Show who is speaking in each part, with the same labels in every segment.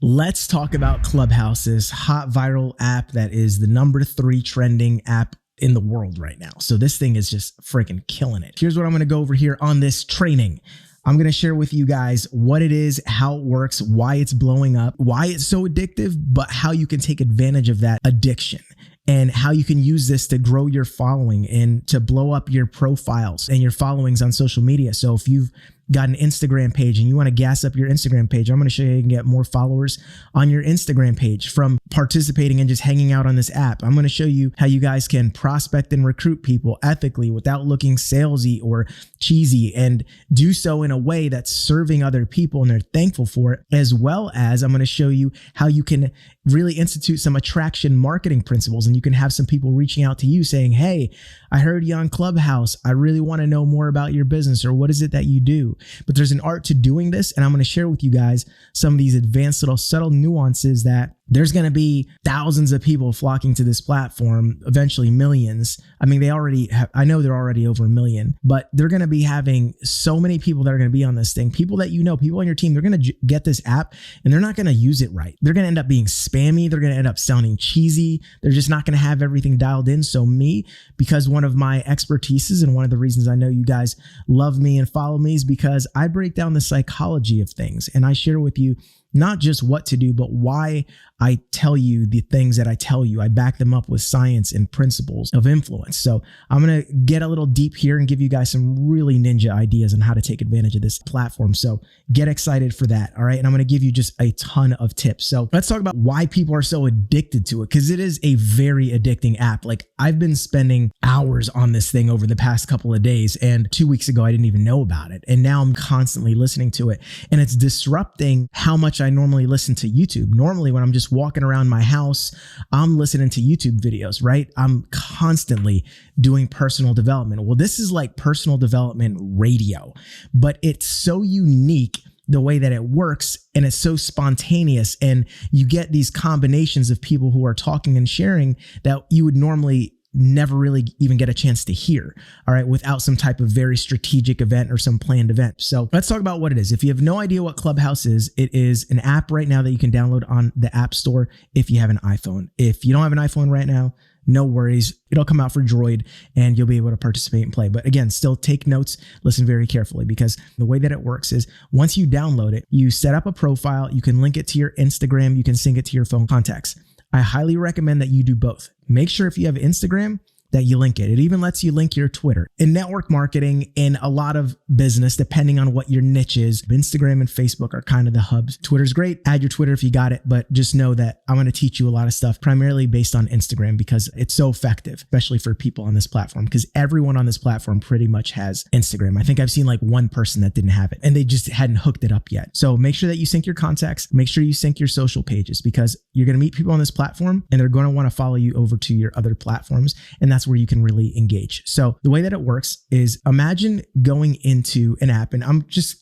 Speaker 1: Let's talk about Clubhouse's hot viral app that is the #3 trending app in the world right now. So this thing is just freaking killing it. Here's what I'm going to go over here on this training. I'm going to share with you guys what it is, how it works, why it's blowing up, why it's so addictive, but how you can take advantage of that addiction and how you can use this to grow your following and to blow up your profiles and your followings on social media. So if you've got an Instagram page and you want to gas up your Instagram page, I'm going to show you how you can get more followers on your Instagram page from participating and just hanging out on this app. I'm going to show you how you guys can prospect and recruit people ethically without looking salesy or cheesy, and do so in a way that's serving other people and they're thankful for it, as well as I'm going to show you how you can really institute some attraction marketing principles, and you can have some people reaching out to you saying, hey, I heard you on Clubhouse. I really want to know more about your business, or what is it that you do? But there's an art to doing this, and I'm going to share with you guys some of these advanced little subtle nuances that there's going to be thousands of people flocking to this platform, eventually millions. I mean, they already have, I know they're already over 1 million, but they're going to be having so many people that are going to be on this thing. People that you know, people on your team, they're going to get this app and they're not going to use it right. They're going to end up being spammy. They're going to end up sounding cheesy. They're just not going to have everything dialed in. So me, because one of my expertises and one of the reasons I know you guys love me and follow me is because I break down the psychology of things and I share with you not just what to do, but why I tell you the things that I tell you. I back them up with science and principles of influence. So I'm going to get a little deep here and give you guys some really ninja ideas on how to take advantage of this platform. So get excited for that. All right. And I'm going to give you just a ton of tips. So let's talk about why people are so addicted to it, because it is a very addicting app. Like, I've been spending hours on this thing over the past couple of days, and 2 weeks ago, I didn't even know about it. And now I'm constantly listening to it, and it's disrupting how much I normally listen to YouTube. Normally, when I'm just walking around my house, I'm listening to YouTube videos, right? I'm constantly doing personal development. Well, this is like personal development radio, but it's so unique the way that it works, and it's so spontaneous, and you get these combinations of people who are talking and sharing that you would normally never really even get a chance to hear, all right, without some type of very strategic event or some planned event. So let's talk about what it is. If you have no idea what Clubhouse is, it is an app right now that you can download on the App Store if you have an iPhone. If you don't have an iPhone right now, no worries. It'll come out for Droid and you'll be able to participate and play. But again, still take notes, listen very carefully, because the way that it works is once you download it, you set up a profile, you can link it to your Instagram, you can sync it to your phone contacts. I highly recommend that you do both. Make sure if you have Instagram that you link it. It even lets you link your Twitter. In network marketing, in a lot of business, depending on what your niche is, Instagram and Facebook are kind of the hubs. Twitter's great. Add your Twitter if you got it, but just know that I'm going to teach you a lot of stuff primarily based on Instagram because it's so effective, especially for people on this platform, because everyone on this platform pretty much has Instagram. I think I've seen like one person that didn't have it and they just hadn't hooked it up yet. So make sure that you sync your contacts, make sure you sync your social pages, because you're going to meet people on this platform and they're going to want to follow you over to your other platforms. And that's where you can really engage. So the way that it works is, imagine going into an app, and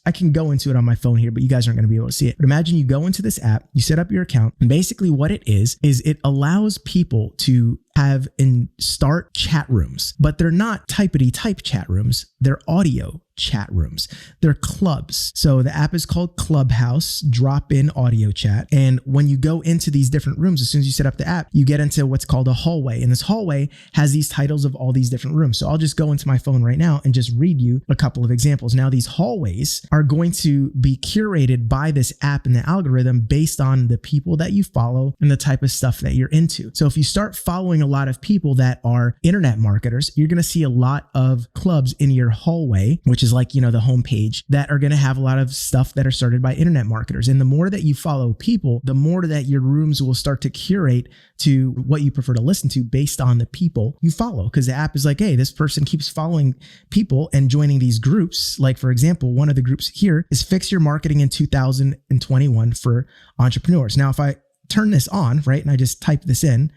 Speaker 1: I can go into it on my phone here, but you guys aren't going to be able to see it. But imagine you go into this app, you set up your account, and basically what it is it allows people to have and start chat rooms, but they're not typity type chat rooms. They're audio chat rooms. They're clubs. So the app is called Clubhouse, drop-in audio chat. And when you go into these different rooms, as soon as you set up the app, you get into what's called a hallway. And this hallway has these titles of all these different rooms. So I'll just go into my phone right now and just read you a couple of examples. Now, these hallways are going to be curated by this app and the algorithm based on the people that you follow and the type of stuff that you're into. So if you start following a lot of people that are internet marketers, you're going to see a lot of clubs in your hallway, which is like, the homepage, that are going to have a lot of stuff that are started by internet marketers. And the more that you follow people, the more that your rooms will start to curate to what you prefer to listen to based on the people you follow. Because the app is like, hey, this person keeps following people and joining these groups. Like, for example, one of the groups here is Fix Your Marketing in 2021 for Entrepreneurs. Now, if I turn this on, right, and I just type this in,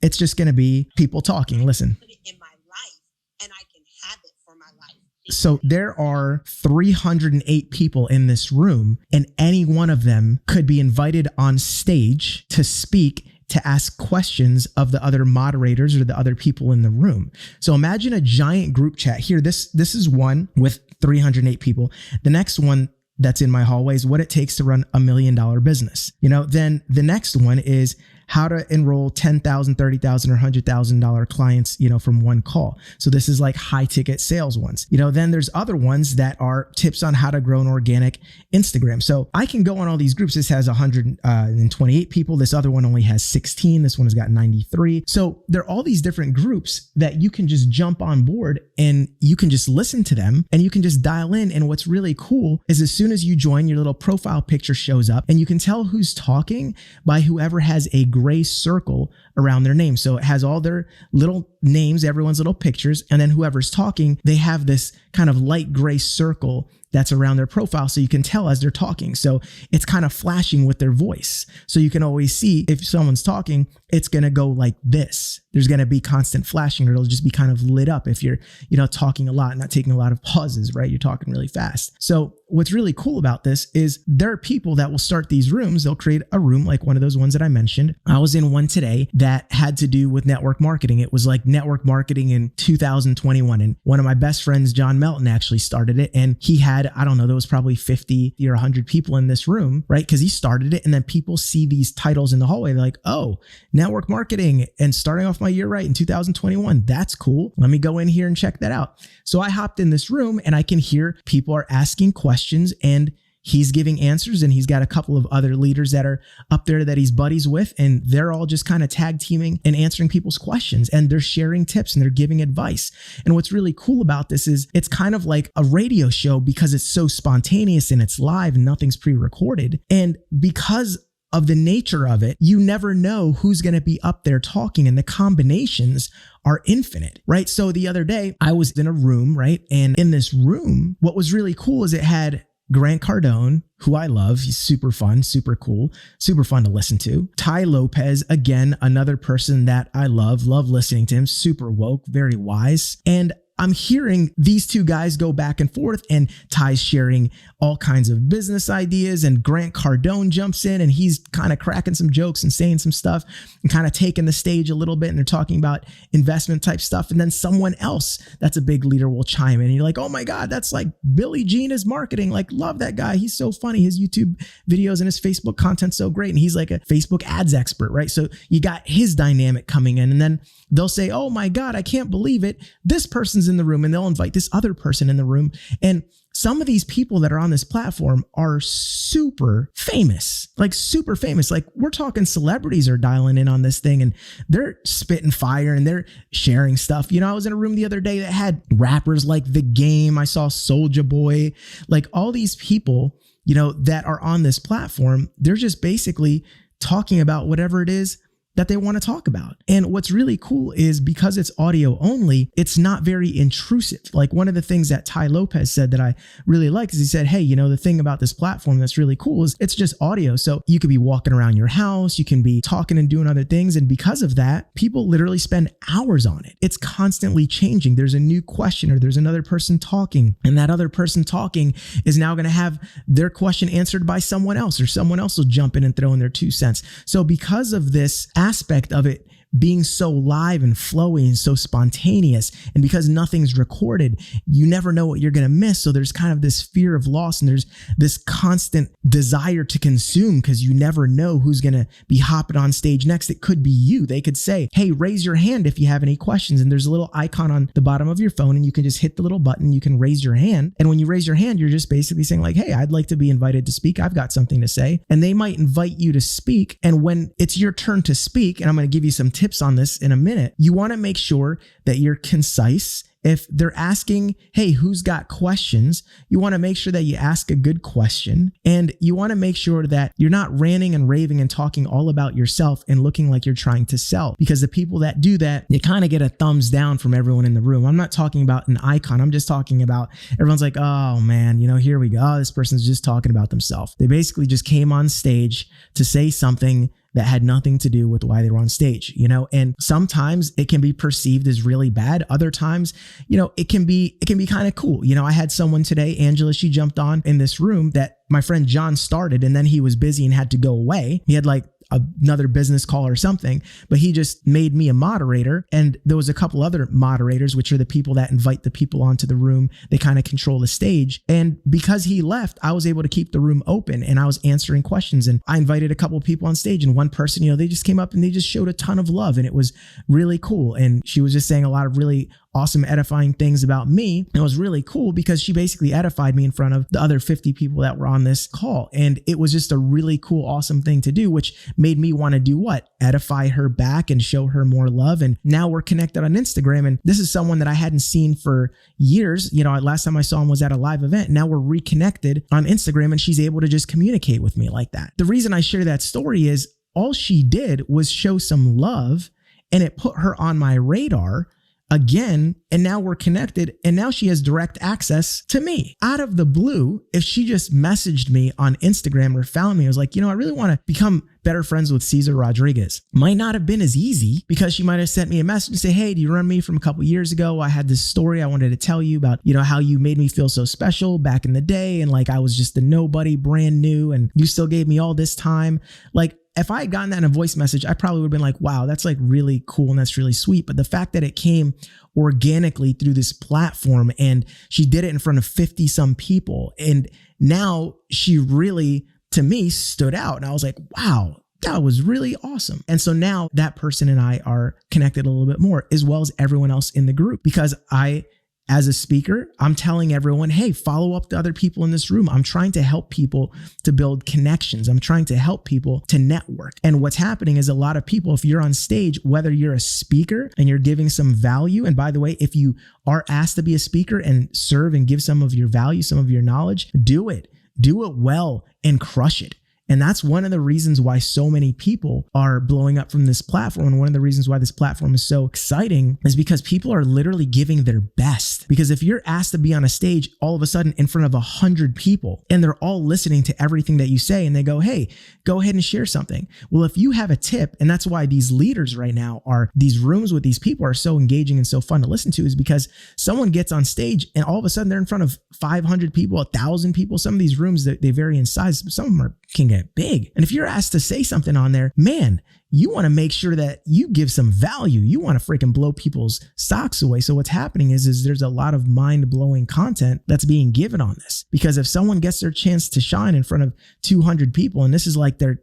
Speaker 1: it's just going to be people talking. Listen.
Speaker 2: In my life, and I can have it for my life.
Speaker 1: So there are 308 people in this room, and any one of them could be invited on stage to speak, to ask questions of the other moderators or the other people in the room. So imagine a giant group chat here. This is one with 308 people. The next one that's in my hallways, what it takes to run $1 million business. Then the next one is how to enroll $10,000, $30,000 or $100,000 clients, from one call. So this is like high ticket sales ones. Then there's other ones that are tips on how to grow an organic Instagram. So I can go on all these groups. This has 128 people. This other one only has 16. This one has got 93. So there are all these different groups that you can just jump on board and you can just listen to them and you can just dial in. And what's really cool is as soon as you join, your little profile picture shows up and you can tell who's talking by whoever has a gray circle around their name. So it has all their little names, everyone's little pictures, and then whoever's talking, they have this kind of light gray circle that's around their profile. So you can tell as they're talking. So it's kind of flashing with their voice. So you can always see if someone's talking, it's going to go like this. There's going to be constant flashing, or it'll just be kind of lit up if you're, talking a lot, not taking a lot of pauses, right? You're talking really fast. So what's really cool about this is there are people that will start these rooms. They'll create a room like one of those ones that I mentioned. I was in one today that had to do with network marketing. It was like network marketing in 2021. And one of my best friends, John Melton, actually started it. And he had, I don't know, there was probably 50 or 100 people in this room, right? Because he started it. And then people see these titles in the hallway. They're like, oh, network marketing and starting off my year right in 2021. That's cool. Let me go in here and check that out. So I hopped in this room and I can hear people are asking questions and he's giving answers, and he's got a couple of other leaders that are up there that he's buddies with, and they're all just kind of tag teaming and answering people's questions, and they're sharing tips and they're giving advice. And what's really cool about this is it's kind of like a radio show because it's so spontaneous and it's live and nothing's pre-recorded. And because of the nature of it, you never know who's going to be up there talking, and the combinations are infinite, right? So the other day I was in a room, right? And in this room, what was really cool is it had Grant Cardone, who I love. He's super fun, super cool, super fun to listen to. Tai Lopez, again, another person that I love listening to him, super woke, very wise. And I'm hearing these two guys go back and forth, and Ty's sharing all kinds of business ideas, and Grant Cardone jumps in and he's kind of cracking some jokes and saying some stuff and kind of taking the stage a little bit, and they're talking about investment type stuff. And then someone else that's a big leader will chime in and you're like, oh my God, that's like Billy Gene is marketing. Like, love that guy. He's so funny. His YouTube videos and his Facebook content's so great. And he's like a Facebook ads expert, right? So you got his dynamic coming in, and then they'll say, oh my God, I can't believe it. This person's in the room, and they'll invite this other person in the room. And some of these people that are on this platform are super famous, like super famous. Like, we're talking celebrities are dialing in on this thing, and they're spitting fire and they're sharing stuff. I was in a room the other day that had rappers like The Game. I saw Soulja Boy, like all these people, that are on this platform. They're just basically talking about whatever it is that they want to talk about. And what's really cool is because it's audio only, it's not very intrusive. Like, one of the things that Tai Lopez said that I really liked is he said, hey, the thing about this platform that's really cool is it's just audio. So you could be walking around your house, you can be talking and doing other things. And because of that, people literally spend hours on it. It's constantly changing. There's a new question, or there's another person talking, and that other person talking is now going to have their question answered by someone else, or someone else will jump in and throw in their 2 cents. So because of this aspect of it being so live and flowy and so spontaneous, and because nothing's recorded, you never know what you're going to miss. So there's kind of this fear of loss, and there's this constant desire to consume because you never know who's going to be hopping on stage next. It could be you. They could say, hey, raise your hand if you have any questions. And there's a little icon on the bottom of your phone, and you can just hit the little button. You can raise your hand. And when you raise your hand, you're just basically saying like, hey, I'd like to be invited to speak. I've got something to say. And they might invite you to speak. And when it's your turn to speak, and I'm going to give you some tips on this in a minute, you want to make sure that you're concise. If they're asking, hey, who's got questions? You want to make sure that you ask a good question, and you want to make sure that you're not ranting and raving and talking all about yourself and looking like you're trying to sell, because the people that do that, you kind of get a thumbs down from everyone in the room. I'm not talking about an icon. I'm just talking about everyone's like, oh man, here we go. Oh, this person's just talking about themselves. They basically just came on stage to say something that had nothing to do with why they were on stage, and sometimes it can be perceived as really bad. Other times, it can be kind of cool. I had someone today, Angela, she jumped on in this room that my friend John started, and then he was busy and had to go away. He had like another business call or something, but he just made me a moderator. And there was a couple other moderators, which are the people that invite the people onto the room. They kind of control the stage. And because he left, I was able to keep the room open and I was answering questions. And I invited a couple of people on stage, and one person, they just came up and they just showed a ton of love, and it was really cool. And she was just saying a lot of really awesome, edifying things about me. And it was really cool because she basically edified me in front of the other 50 people that were on this call. And it was just a really cool, awesome thing to do, which made me want to do what? Edify her back and show her more love. And now we're connected on Instagram. And this is someone that I hadn't seen for years. Last time I saw him was at a live event. Now we're reconnected on Instagram, and she's able to just communicate with me like that. The reason I share that story is all she did was show some love, and it put her on my radar again, and now we're connected, and now she has direct access to me. Out of the blue, if she just messaged me on Instagram or found me, I was like, I really want to become better friends with Cesar Rodriguez. Might not have been as easy, because she might have sent me a message and say, hey, do you remember me from a couple years ago? I had this story I wanted to tell you about, how you made me feel so special back in the day, and like I was just a nobody, brand new, and you still gave me all this time. Like, if I had gotten that in a voice message, I probably would have been like, wow, that's like really cool and that's really sweet. But the fact that it came organically through this platform, and she did it in front of 50 some people, and now she really, to me, stood out. And I was like, wow, that was really awesome. And so now that person and I are connected a little bit more, as well as everyone else in the group, because as a speaker, I'm telling everyone, hey, follow up to other people in this room. I'm trying to help people to build connections. I'm trying to help people to network. And what's happening is a lot of people, if you're on stage, whether you're a speaker and you're giving some value, and by the way, if you are asked to be a speaker and serve and give some of your value, some of your knowledge, do it well and crush it. And that's one of the reasons why so many people are blowing up from this platform. And one of the reasons why this platform is so exciting is because people are literally giving their best. Because if you're asked to be on a stage all of a sudden in front of 100 people, and they're all listening to everything that you say, and they go, hey, go ahead and share something. Well, if you have a tip, and that's why these leaders right now these rooms with these people are so engaging and so fun to listen to, is because someone gets on stage and all of a sudden they're in front of 500 people, 1,000 people. Some of these rooms, they vary in size. Some of them can get big. And if you're asked to say something on there, man, you want to make sure that you give some value. You want to freaking blow people's socks away. So what's happening is there's a lot of mind-blowing content that's being given on this. Because if someone gets their chance to shine in front of 200 people, and this is like their,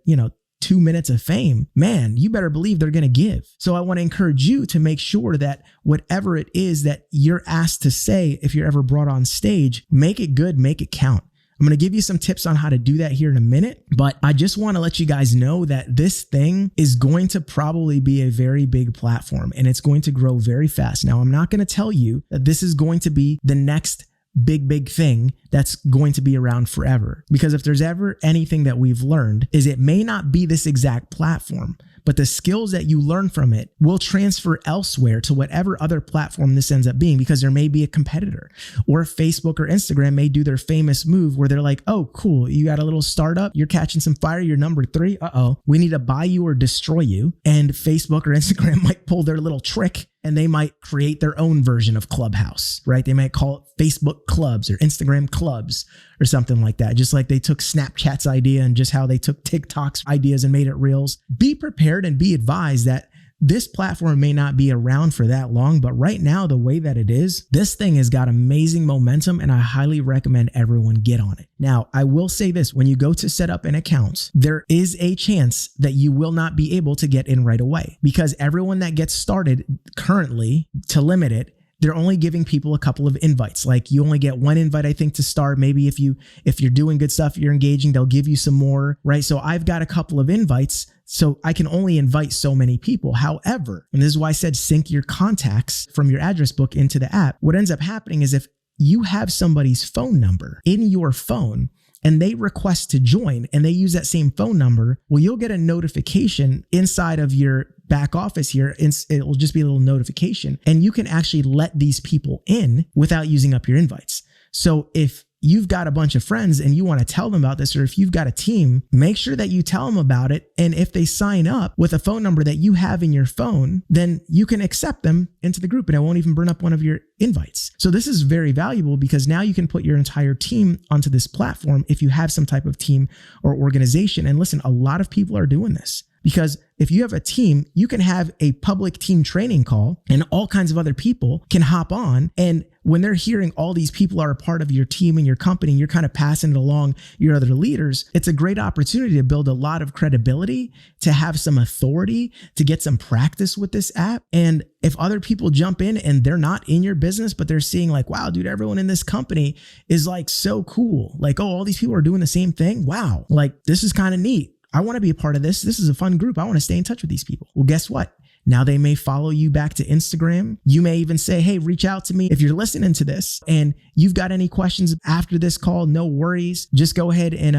Speaker 1: 2 minutes of fame, man, you better believe they're going to give. So I want to encourage you to make sure that whatever it is that you're asked to say, if you're ever brought on stage, make it good, make it count. I'm going to give you some tips on how to do that here in a minute, but I just want to let you guys know that this thing is going to probably be a very big platform, and it's going to grow very fast. Now, I'm not going to tell you that this is going to be the next big thing that's going to be around forever, because if there's ever anything that we've learned, is it may not be this exact platform, but the skills that you learn from it will transfer elsewhere to whatever other platform this ends up being, because there may be a competitor, or Facebook or Instagram may do their famous move where they're like, oh, cool, you got a little startup, you're catching some fire, you're number 3. We need to buy you or destroy you. And Facebook or Instagram might pull their little trick, and they might create their own version of Clubhouse, right? They might call it Facebook Clubs or Instagram Clubs or something like that. Just like they took Snapchat's idea and just how they took TikTok's ideas and made it Reels. Be prepared and be advised that this platform may not be around for that long, but right now, the way that it is, this thing has got amazing momentum, and I highly recommend everyone get on it. Now, I will say this, when you go to set up an account, there is a chance that you will not be able to get in right away, because everyone that gets started currently, to limit it, they're only giving people a couple of invites. Like, you only get one invite, I think, to start. Maybe if you're doing good stuff, you're engaging, they'll give you some more, right? So I've got a couple of invites, so I can only invite so many people. However, and this is why I said sync your contacts from your address book into the app. What ends up happening is if you have somebody's phone number in your phone and they request to join and they use that same phone number, well, you'll get a notification inside of your back office here. It will just be a little notification, and you can actually let these people in without using up your invites. So if you've got a bunch of friends and you want to tell them about this, or if you've got a team, make sure that you tell them about it. And if they sign up with a phone number that you have in your phone, then you can accept them into the group and it won't even burn up one of your invites. So this is very valuable, because now you can put your entire team onto this platform if you have some type of team or organization. And listen, a lot of people are doing this. Because if you have a team, you can have a public team training call and all kinds of other people can hop on. And when they're hearing all these people are a part of your team and your company, and you're kind of passing it along your other leaders, it's a great opportunity to build a lot of credibility, to have some authority, to get some practice with this app. And if other people jump in and they're not in your business, but they're seeing like, wow, dude, everyone in this company is like so cool. Like, oh, all these people are doing the same thing. Wow. Like, this is kind of neat. I want to be a part of this. This is a fun group. I want to stay in touch with these people. Well, guess what? Now they may follow you back to Instagram. You may even say, hey, reach out to me. If you're listening to this and you've got any questions after this call, no worries. Just go ahead and,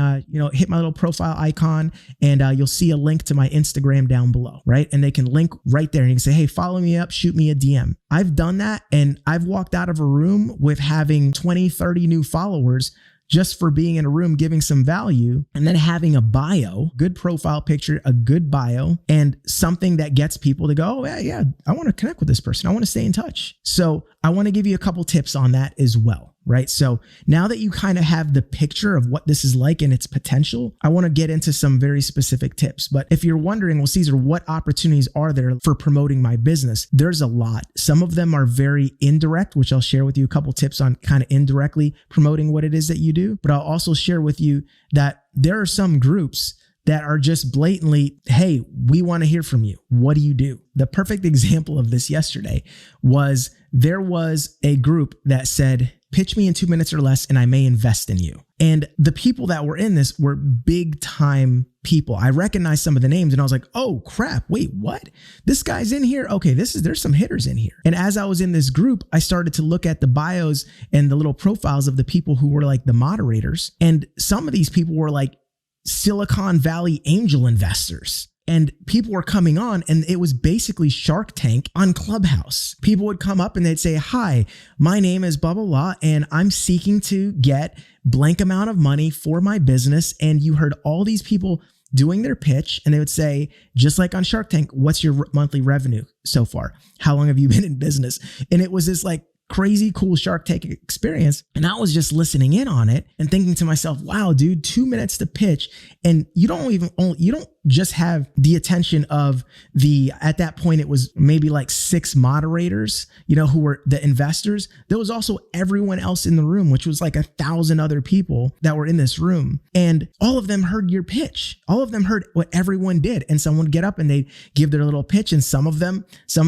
Speaker 1: hit my little profile icon and you'll see a link to my Instagram down below, right? And they can link right there and you can say, hey, follow me up, shoot me a DM. I've done that. And I've walked out of a room with having 20, 30 new followers just for being in a room, giving some value, and then having a bio, good profile picture, a good bio, and something that gets people to go, oh, yeah, I want to connect with this person. I want to stay in touch. So I want to give you a couple tips on that as well, right? So now that you kind of have the picture of what this is like and its potential, I want to get into some very specific tips. But if you're wondering, well, Cesar, what opportunities are there for promoting my business? There's a lot. Some of them are very indirect, which I'll share with you a couple tips on kind of indirectly promoting what it is that you do. But I'll also share with you that there are some groups that are just blatantly, hey, we want to hear from you. What do you do? The perfect example of this yesterday was there was a group that said, pitch me in 2 minutes or less and I may invest in you. And the people that were in this were big time people. I recognized some of the names and I was like, oh crap, wait, what? This guy's in here? Okay, there's some hitters in here. And as I was in this group, I started to look at the bios and the little profiles of the people who were like the moderators. And some of these people were like Silicon Valley angel investors. And people were coming on and it was basically Shark Tank on Clubhouse. People would come up and they'd say, hi, my name is blah, blah, blah, and I'm seeking to get blank amount of money for my business. And you heard all these people doing their pitch and they would say, just like on Shark Tank, what's your monthly revenue so far? How long have you been in business? And it was this like crazy cool Shark Tank experience. And I was just listening in on it and thinking to myself, wow, dude, 2 minutes to pitch. And you don't just have the attention of at that point, it was maybe like 6 moderators, who were the investors. There was also everyone else in the room, which was like 1,000 other people that were in this room. And all of them heard your pitch. All of them heard what everyone did. And someone would get up and they'd give their little pitch. And some of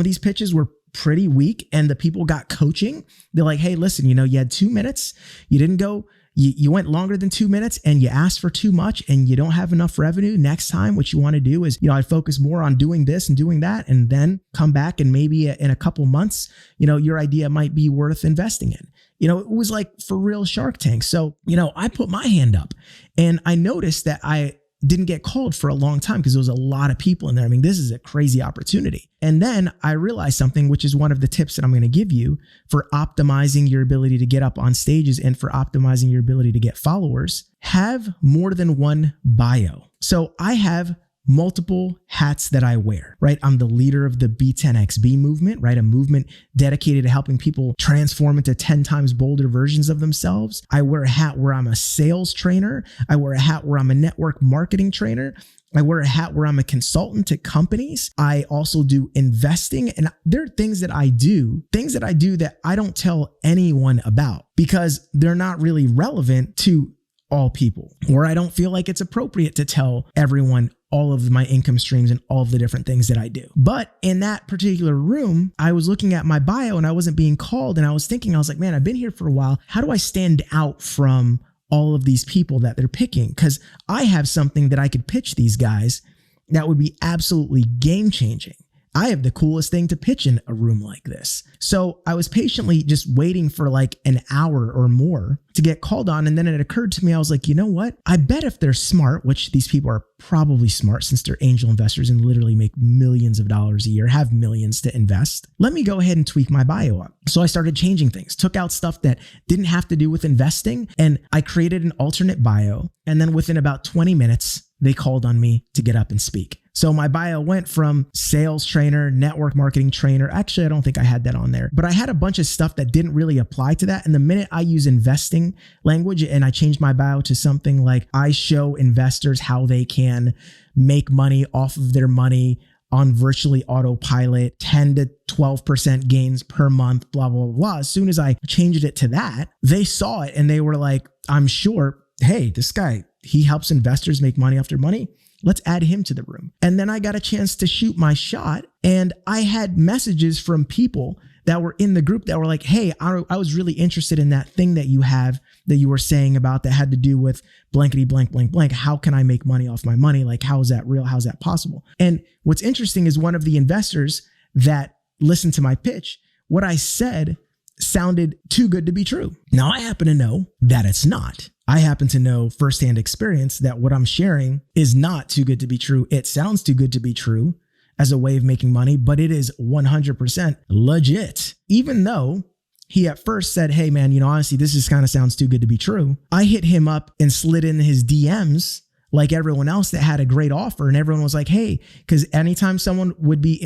Speaker 1: these pitches were pretty weak and the people got coaching. They're like, hey, listen, you had 2 minutes. You didn't go, you went longer than 2 minutes and you asked for too much and you don't have enough revenue. Next time, what you want to do is, I'd focus more on doing this and doing that and then come back and maybe in a couple months, your idea might be worth investing in. It was like for real Shark Tank. So, I put my hand up and I noticed that I didn't get called for a long time because there was a lot of people in there. I mean, this is a crazy opportunity. And then I realized something, which is one of the tips that I'm going to give you for optimizing your ability to get up on stages and for optimizing your ability to get followers. Have more than one bio. So I have multiple hats that I wear, right? I'm the leader of the B10XB movement, right? A movement dedicated to helping people transform into 10 times bolder versions of themselves. I wear a hat where I'm a sales trainer. I wear a hat where I'm a network marketing trainer. I wear a hat where I'm a consultant to companies. I also do investing. And there are things that I do that I don't tell anyone about because they're not really relevant to all people, or I don't feel like it's appropriate to tell everyone all of my income streams and all of the different things that I do. But in that particular room, I was looking at my bio and I wasn't being called. And I was thinking, I was like, man, I've been here for a while. How do I stand out from all of these people that they're picking? Because I have something that I could pitch these guys that would be absolutely game changing. I have the coolest thing to pitch in a room like this. So I was patiently just waiting for like an hour or more to get called on. And then it occurred to me, I was like, you know what? I bet if they're smart, which these people are probably smart since they're angel investors and literally make millions of dollars a year, have millions to invest. Let me go ahead and tweak my bio up. So I started changing things, took out stuff that didn't have to do with investing. And I created an alternate bio. And then within about 20 minutes, they called on me to get up and speak. So my bio went from sales trainer, network marketing trainer. Actually, I don't think I had that on there, but I had a bunch of stuff that didn't really apply to that. And the minute I use investing language and I changed my bio to something like I show investors how they can make money off of their money on virtually autopilot, 10 to 12% gains per month, blah, blah, blah. As soon as I changed it to that, they saw it and they were like, I'm sure, hey, this guy, he helps investors make money off their money. Let's add him to the room. And then I got a chance to shoot my shot. And I had messages from people that were in the group that were like, hey, I was really interested in that thing that you have that you were saying about that had to do with blankety blank, blank, blank. How can I make money off my money? Like, how is that real? How's that possible? And what's interesting is one of the investors that listened to my pitch, what I said sounded too good to be true. Now, I happen to know that it's not. I happen to know firsthand experience that what I'm sharing is not too good to be true. It sounds too good to be true as a way of making money, but it is 100% legit. Even though he at first said, hey man, honestly, this just kind of sounds too good to be true. I hit him up and slid in his DMs like everyone else that had a great offer. And everyone was like, hey, because anytime someone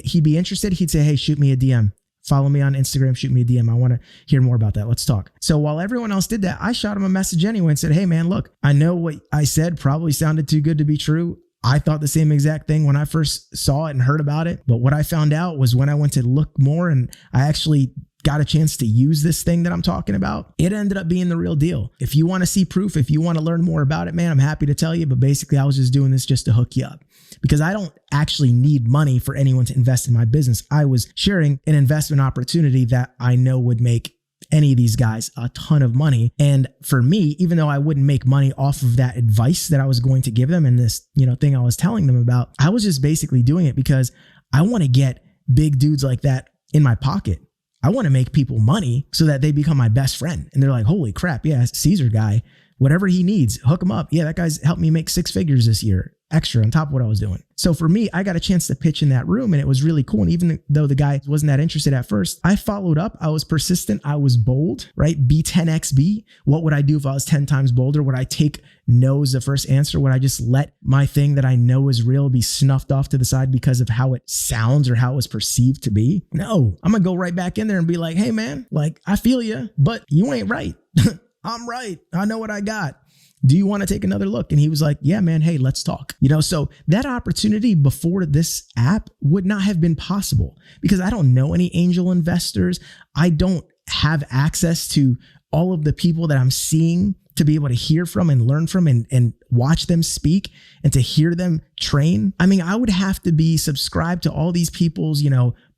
Speaker 1: he'd be interested, he'd say, hey, shoot me a DM. Follow me on Instagram, shoot me a DM. I want to hear more about that. Let's talk. So while everyone else did that, I shot him a message anyway and said, hey man, look, I know what I said probably sounded too good to be true. I thought the same exact thing when I first saw it and heard about it. But what I found out was when I went to look more and I actually got a chance to use this thing that I'm talking about, it ended up being the real deal. If you want to see proof, if you want to learn more about it, man, I'm happy to tell you. But basically, I was just doing this just to hook you up because I don't actually need money for anyone to invest in my business. I was sharing an investment opportunity that I know would make any of these guys a ton of money. And for me, even though I wouldn't make money off of that advice that I was going to give them and this, thing I was telling them about, I was just basically doing it because I want to get big dudes like that in my pocket. I want to make people money so that they become my best friend. And they're like, holy crap. Yeah, Cesar guy, whatever he needs, hook him up. Yeah, that guy's helped me make 6 figures this year, extra on top of what I was doing. So for me, I got a chance to pitch in that room and it was really cool. And even though the guy wasn't that interested at first, I followed up. I was persistent. I was bold, right? B10XB. What would I do if I was 10 times bolder? Would I take no as the first answer? Would I just let my thing that I know is real be snuffed off to the side because of how it sounds or how it was perceived to be? No, I'm going to go right back in there and be like, hey man, like I feel you, but you ain't right. I'm right. I know what I got. Do you want to take another look? And he was like, yeah, man, hey, let's talk. So that opportunity before this app would not have been possible because I don't know any angel investors. I don't have access to all of the people that I'm seeing to be able to hear from and learn from and watch them speak and to hear them train. I mean, I would have to be subscribed to all these people's,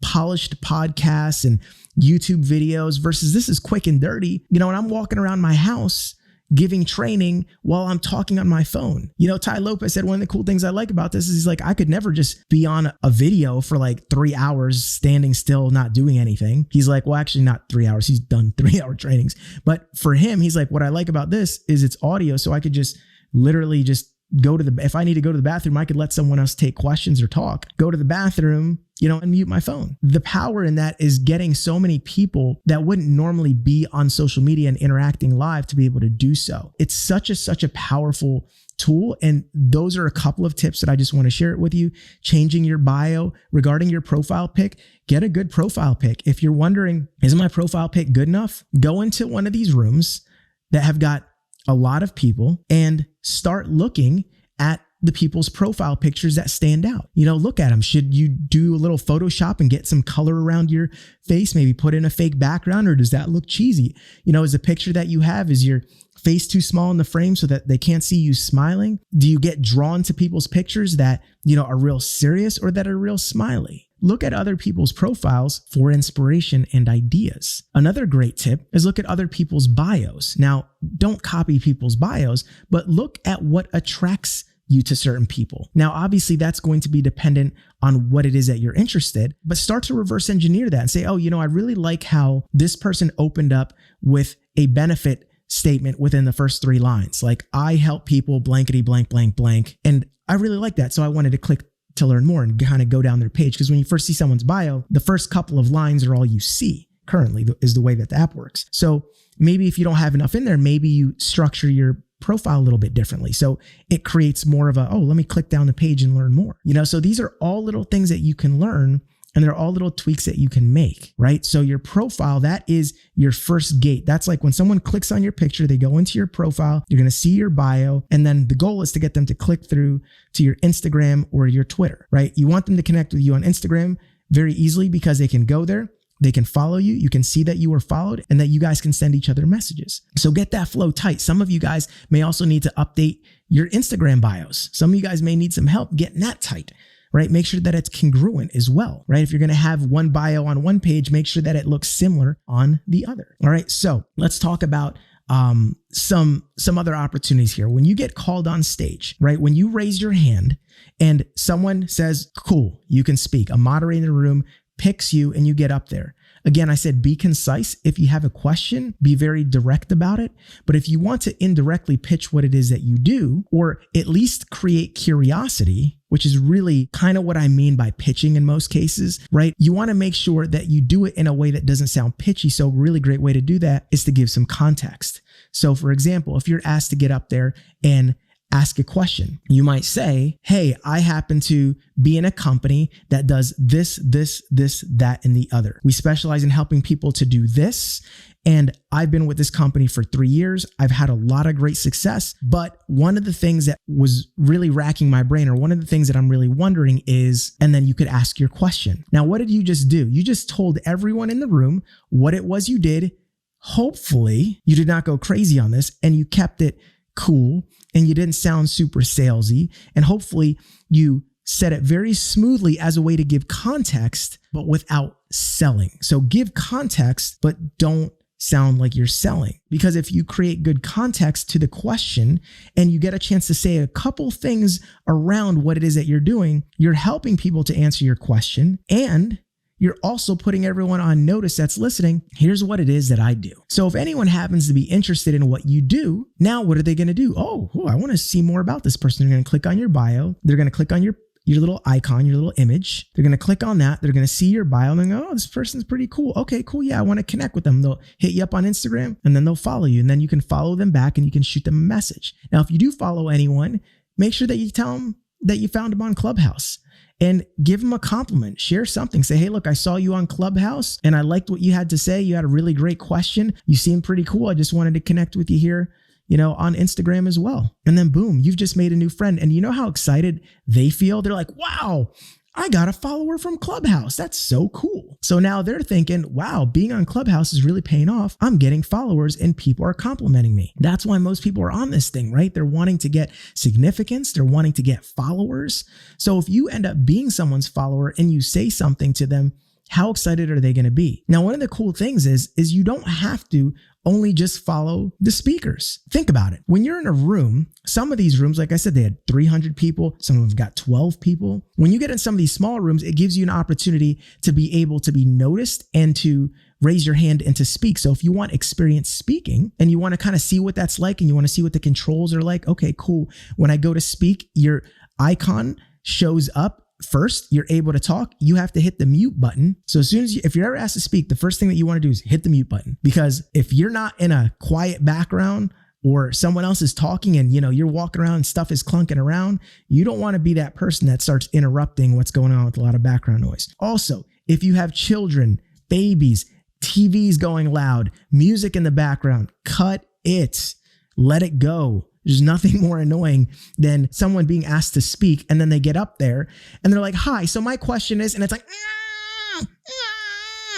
Speaker 1: polished podcasts and YouTube videos versus this is quick and dirty, and I'm walking around my house giving training while I'm talking on my phone. Ty Lopez said one of the cool things I like about this is he's like, I could never just be on a video for like 3 hours standing still, not doing anything. He's like, well, actually not 3 hours. He's done 3-hour trainings. But for him, he's like, what I like about this is it's audio. So I could just literally just if I need to go to the bathroom, I could let someone else take questions or talk, go to the bathroom, and mute my phone. The power in that is getting so many people that wouldn't normally be on social media and interacting live to be able to do so. It's such a powerful tool. And those are a couple of tips that I just want to share it with you. Changing your bio regarding your profile pic, get a good profile pic. If you're wondering, is my profile pic good enough? Go into one of these rooms that have got a lot of people and start looking at the people's profile pictures that stand out. Look at them. Should you do a little Photoshop and get some color around your face? Maybe put in a fake background, or does that look cheesy? Is the picture that you have, is your face too small in the frame so that they can't see you smiling? Do you get drawn to people's pictures that, are real serious or that are real smiley? Look at other people's profiles for inspiration and ideas. Another great tip is look at other people's bios. Now, don't copy people's bios, but look at what attracts you to certain people. Now, obviously, that's going to be dependent on what it is that you're interested, but start to reverse engineer that and say, oh, I really like how this person opened up with a benefit statement within the first 3 lines. Like, I help people blankety blank, blank, blank. And I really like that. So I wanted to click to learn more and kind of go down their page. Because when you first see someone's bio, the first couple of lines are all you see currently is the way that the app works. So maybe if you don't have enough in there, maybe you structure your profile a little bit differently. So it creates more of a, oh, let me click down the page and learn more. So these are all little things that you can learn, and they're all little tweaks that you can make, right? So your profile, that is your first gate. That's like when someone clicks on your picture, they go into your profile, you're going to see your bio, and then the goal is to get them to click through to your Instagram or your Twitter, right? You want them to connect with you on Instagram very easily because they can go there, they can follow you, you can see that you were followed, and that you guys can send each other messages. So get that flow tight. Some of you guys may also need to update your Instagram bios. Some of you guys may need some help getting that tight, right? Make sure that it's congruent as well, right? If you're going to have one bio on one page, make sure that it looks similar on the other. All right. So let's talk about some other opportunities here. When you get called on stage, right? When you raise your hand and someone says, cool, you can speak, a moderator in the room picks you and you get up there. Again, I said, be concise. If you have a question, be very direct about it. But if you want to indirectly pitch what it is that you do, or at least create curiosity, which is really kind of what I mean by pitching in most cases, right? You want to make sure that you do it in a way that doesn't sound pitchy. So a really great way to do that is to give some context. So for example, if you're asked to get up there and ask a question, you might say, hey, I happen to be in a company that does this, that, and the other. We specialize in helping people to do this. And I've been with this company for 3 years. I've had a lot of great success. But one of the things that was really racking my brain, or one of the things that I'm really wondering is, and then you could ask your question. Now, what did you just do? You just told everyone in the room what it was you did. Hopefully, you did not go crazy on this and you kept it cool and you didn't sound super salesy. And hopefully you said it very smoothly as a way to give context, but without selling. So give context, but don't sound like you're selling. Because if you create good context to the question and you get a chance to say a couple things around what it is that you're doing, you're helping people to answer your question, and you're also putting everyone on notice that's listening. Here's what it is that I do. So if anyone happens to be interested in what you do, now what are they going to do? Oh, I want to see more about this person. They're going to click on your bio. They're going to click on your little icon, your little image. They're going to click on that. They're going to see your bio and they go, oh, this person's pretty cool. Okay, cool. Yeah, I want to connect with them. They'll hit you up on Instagram and then they'll follow you. And then you can follow them back and you can shoot them a message. Now, if you do follow anyone, make sure that you tell them that you found them on Clubhouse. And give them a compliment, share something. Say, hey, look, I saw you on Clubhouse and I liked what you had to say. You had a really great question. You seem pretty cool. I just wanted to connect with you here, on Instagram as well. And then boom, you've just made a new friend. And you know how excited they feel? They're like, wow, I got a follower from Clubhouse. That's so cool. So now they're thinking, wow, being on Clubhouse is really paying off. I'm getting followers and people are complimenting me. That's why most people are on this thing, right? They're wanting to get significance. They're wanting to get followers. So if you end up being someone's follower and you say something to them, how excited are they going to be? Now, one of the cool things is you don't have to only just follow the speakers. Think about it. When you're in a room, some of these rooms, like I said, they had 300 people. Some of them got 12 people. When you get in some of these smaller rooms, it gives you an opportunity to be able to be noticed and to raise your hand and to speak. So if you want experience speaking and you want to kind of see what that's like and you want to see what the controls are like, okay, cool. When I go to speak, your icon shows up. First, you're able to talk. You have to hit the mute button. So as soon as if you're ever asked to speak, the first thing that you want to do is hit the mute button, because if you're not in a quiet background or someone else is talking and you're walking around and stuff is clunking around, you don't want to be that person that starts interrupting what's going on with a lot of background noise. Also, if you have children, babies, TVs going loud, music in the background, cut it. Let it go. There's nothing more annoying than someone being asked to speak and then they get up there and they're like, hi, so my question is, and it's like,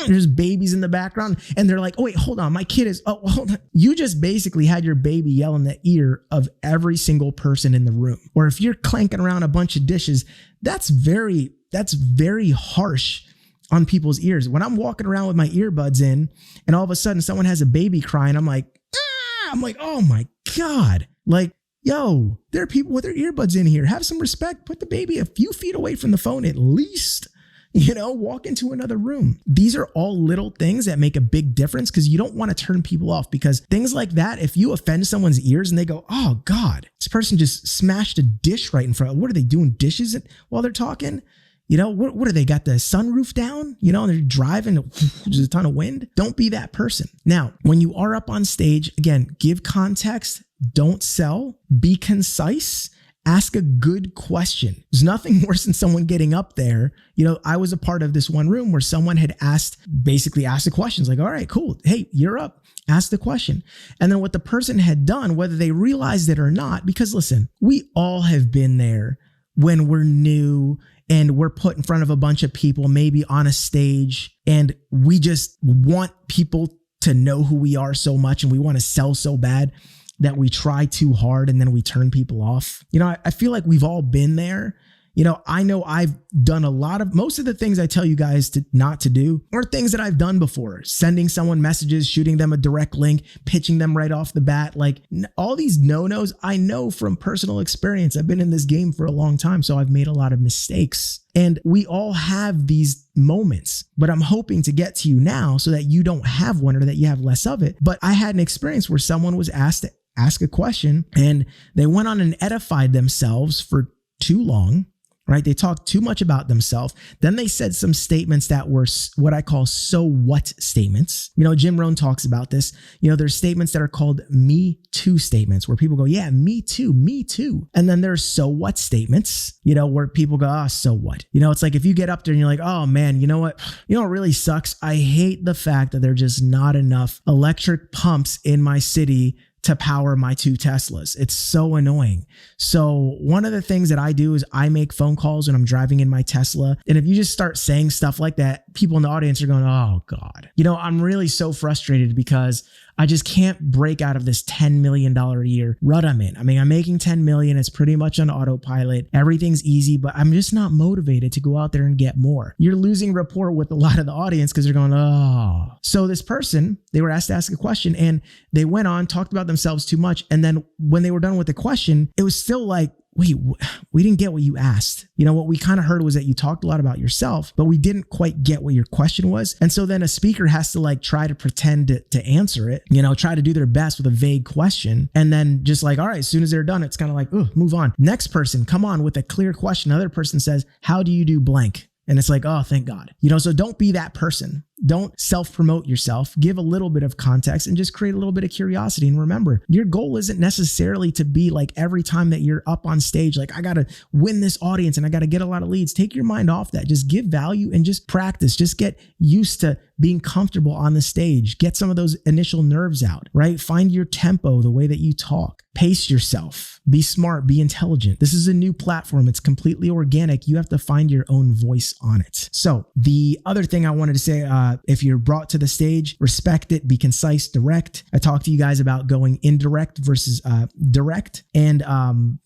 Speaker 1: there's babies in the background and they're like, oh wait, hold on, my kid is, oh, hold on. You just basically had your baby yell in the ear of every single person in the room. Or if you're clanking around a bunch of dishes, that's very harsh on people's ears. When I'm walking around with my earbuds in and all of a sudden someone has a baby crying, I'm like, oh my God. Like, yo, there are people with their earbuds in here. Have some respect. Put the baby a few feet away from the phone at least. Walk into another room. These are all little things that make a big difference because you don't want to turn people off, because things like that, if you offend someone's ears and they go, oh God, this person just smashed a dish right in front. What are they doing? Dishes while they're talking? What do they got, the sunroof down? And they're driving, there's a ton of wind. Don't be that person. Now, when you are up on stage, again, give context, don't sell, be concise, ask a good question. There's nothing worse than someone getting up there. I was a part of this one room where someone had basically asked the questions like, all right, cool. Hey, you're up. Ask the question. And then what the person had done, whether they realized it or not, because listen, we all have been there when we're new and we're put in front of a bunch of people, maybe on a stage, and we just want people to know who we are so much and we want to sell so bad that we try too hard and then we turn people off. I feel like we've all been there. I know I've done most of the things I tell you guys not to do are things that I've done before. Sending someone messages, shooting them a direct link, pitching them right off the bat. Like all these no-nos, I know from personal experience. I've been in this game for a long time, so I've made a lot of mistakes. And we all have these moments, but I'm hoping to get to you now so that you don't have one or that you have less of it. But I had an experience where someone was asked to ask a question and they went on and edified themselves for too long. Right? They talked too much about themselves. Then they said some statements that were what I call so what statements. Jim Rohn talks about this. There's statements that are called me too statements where people go, yeah, me too, me too. And then there's so what statements, where people go, so what? It's like if you get up there and you're like, oh man, you know what? What really sucks? I hate the fact that there's just not enough electric pumps in my city to power my 2 Teslas. It's so annoying. So one of the things that I do is I make phone calls when I'm driving in my Tesla. And if you just start saying stuff like that, people in the audience are going, oh God. I'm really so frustrated because I just can't break out of this $10 million a year rut I'm in. I'm making 10 million. It's pretty much on autopilot. Everything's easy, but I'm just not motivated to go out there and get more. You're losing rapport with a lot of the audience because they're going, oh. So this person, they were asked to ask a question and they went on, talked about themselves too much. And then when they were done with the question, it was still like, wait, we didn't get what you asked. What we kind of heard was that you talked a lot about yourself, but we didn't quite get what your question was. And so then a speaker has to try to pretend to answer it, try to do their best with a vague question. And then just all right, as soon as they're done, it's kind of like, move on. Next person, come on with a clear question. Another person says, how do you do blank? And it's like, oh, thank God. So don't be that person. Don't self-promote yourself. Give a little bit of context and just create a little bit of curiosity. And remember, your goal isn't necessarily to be like every time that you're up on stage, I got to win this audience and I got to get a lot of leads. Take your mind off that. Just give value and just practice. Just get used to being comfortable on the stage. Get some of those initial nerves out, right? Find your tempo, the way that you talk. Pace yourself. Be smart. Be intelligent. This is a new platform. It's completely organic. You have to find your own voice on it. So the other thing I wanted to say, if you're brought to the stage, respect it, be concise, direct. I talked to you guys about going indirect versus direct. And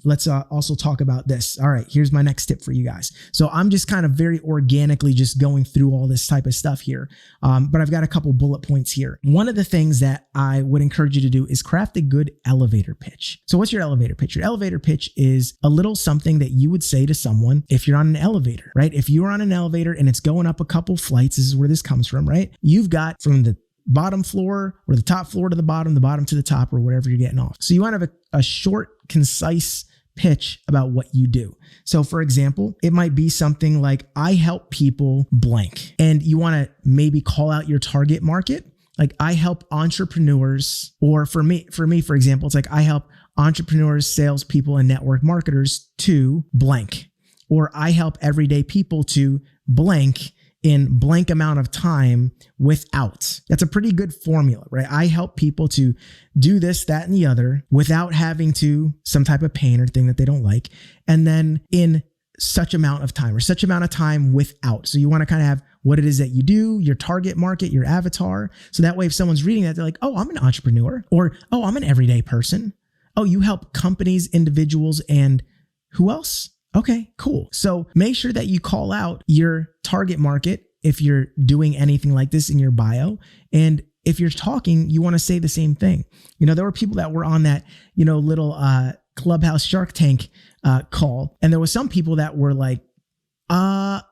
Speaker 1: let's also talk about this. All right, here's my next tip for you guys. So I'm just kind of very organically just going through all this type of stuff here. But I've got a couple bullet points here. One of the things that I would encourage you to do is craft a good elevator pitch. So what's your elevator pitch? Your elevator pitch is a little something that you would say to someone if you're on an elevator, right? If you're on an elevator and it's going up a couple flights, this is where this comes from, right? You've got from the bottom floor or the top floor to the bottom to the top or whatever you're getting off. So you want to have a short, concise pitch about what you do. So for example, it might be something like, I help people blank. And you want to maybe call out your target market. Like I help entrepreneurs, or for me, for example, it's like I help entrepreneurs, salespeople, and network marketers to blank, or I help everyday people to blank in blank amount of time without. That's a pretty good formula, right? I help people to do this, that, and the other without having to some type of pain or thing that they don't like. And then in such amount of time or such amount of time without. So you want to kind of have what it is that you do, your target market, your avatar. So that way, if someone's reading that, they're like, oh, I'm an entrepreneur, or, oh, I'm an everyday person. Oh, you help companies, individuals, and who else? Okay, cool. So make sure that you call out your target market if you're doing anything like this in your bio. And if you're talking, you want to say the same thing. There were people that were on that, little Clubhouse Shark Tank call. And there was some people that were like, and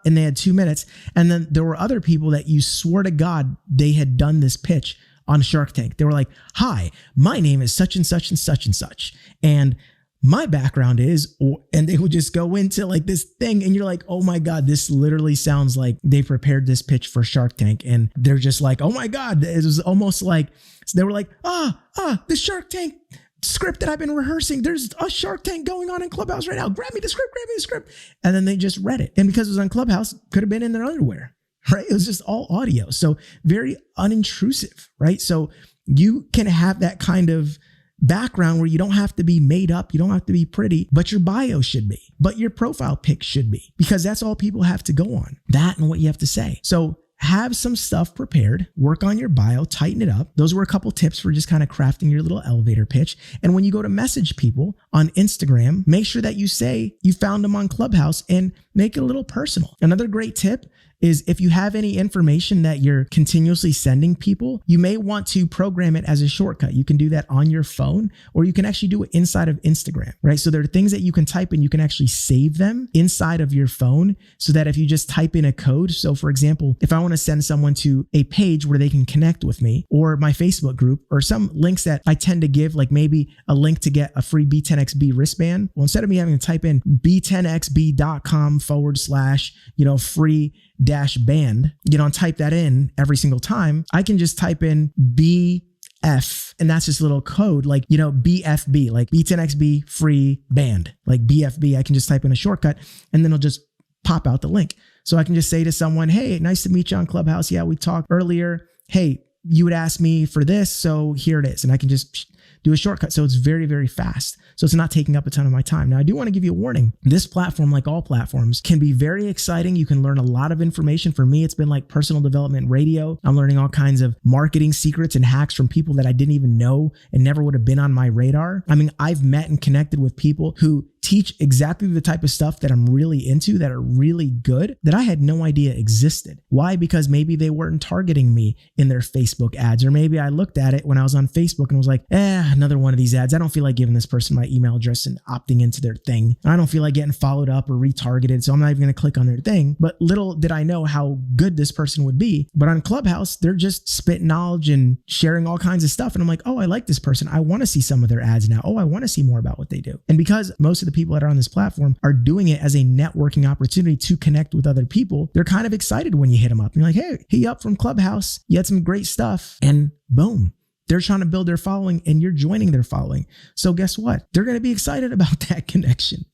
Speaker 1: they had 2 minutes. And then there were other people that you swore to God they had done this pitch on Shark Tank. They were like, hi, my name is such and such and such and such. And my background is, and they would just go into like this thing and you're like, oh my God, this literally sounds like they prepared this pitch for Shark Tank. And they're just like, oh my God, it was almost like, they were like, the Shark Tank script that I've been rehearsing. There's a Shark Tank going on in Clubhouse right now. Grab me the script. And then they just read it. And because it was on Clubhouse, could have been in their underwear, right? It was just all audio. So very unintrusive, right? So you can have that kind of background where you don't have to be made up. You don't have to be pretty, but your bio should be, but your profile pic should be, because that's all people have to go on, that and what you have to say. So have some stuff prepared, work on your bio, tighten it up. Those were a couple tips for just kind of crafting your little elevator pitch. And when you go to message people on Instagram, make sure that you say you found them on Clubhouse and make it a little personal. Another great tip is if you have any information that you're continuously sending people, you may want to program it as a shortcut. You can do that on your phone, or you can actually do it inside of Instagram, right? So there are things that you can type in, you can actually save them inside of your phone so that if you just type in a code. So for example, if I want to send someone to a page where they can connect with me, or my Facebook group, or some links that I tend to give, like maybe a link to get a free B10XB wristband. Well, instead of me having to type in b10xb.com/free -band, and type that in every single time, I can just type in BF, and that's just a little code, like, BFB, like B10XB free band, like BFB. I can just type in a shortcut and then it'll just pop out the link. So I can just say to someone, hey, nice to meet you on Clubhouse. Yeah, we talked earlier. Hey, you would ask me for this, so here it is. And I can just do a shortcut. So it's very, very fast. So it's not taking up a ton of my time. Now, I do want to give you a warning. This platform, like all platforms, can be very exciting. You can learn a lot of information. For me, it's been like personal development radio. I'm learning all kinds of marketing secrets and hacks from people that I didn't even know and never would have been on my radar. I mean, I've met and connected with people who teach exactly the type of stuff that I'm really into, that are really good, that I had no idea existed. Why? Because maybe they weren't targeting me in their Facebook ads, or maybe I looked at it when I was on Facebook and was like, another one of these ads. I don't feel like giving this person my email address and opting into their thing. I don't feel like getting followed up or retargeted, so I'm not even going to click on their thing. But little did I know how good this person would be. But on Clubhouse, they're just spitting knowledge and sharing all kinds of stuff. And I'm like, oh, I like this person. I want to see some of their ads now. Oh, I want to see more about what they do. And because most of the people that are on this platform are doing it as a networking opportunity to connect with other people, they're kind of excited when you hit them up. And you're like, hey, hit you up from Clubhouse. You had some great stuff. And boom. They're trying to build their following and you're joining their following. So guess what? They're going to be excited about that connection,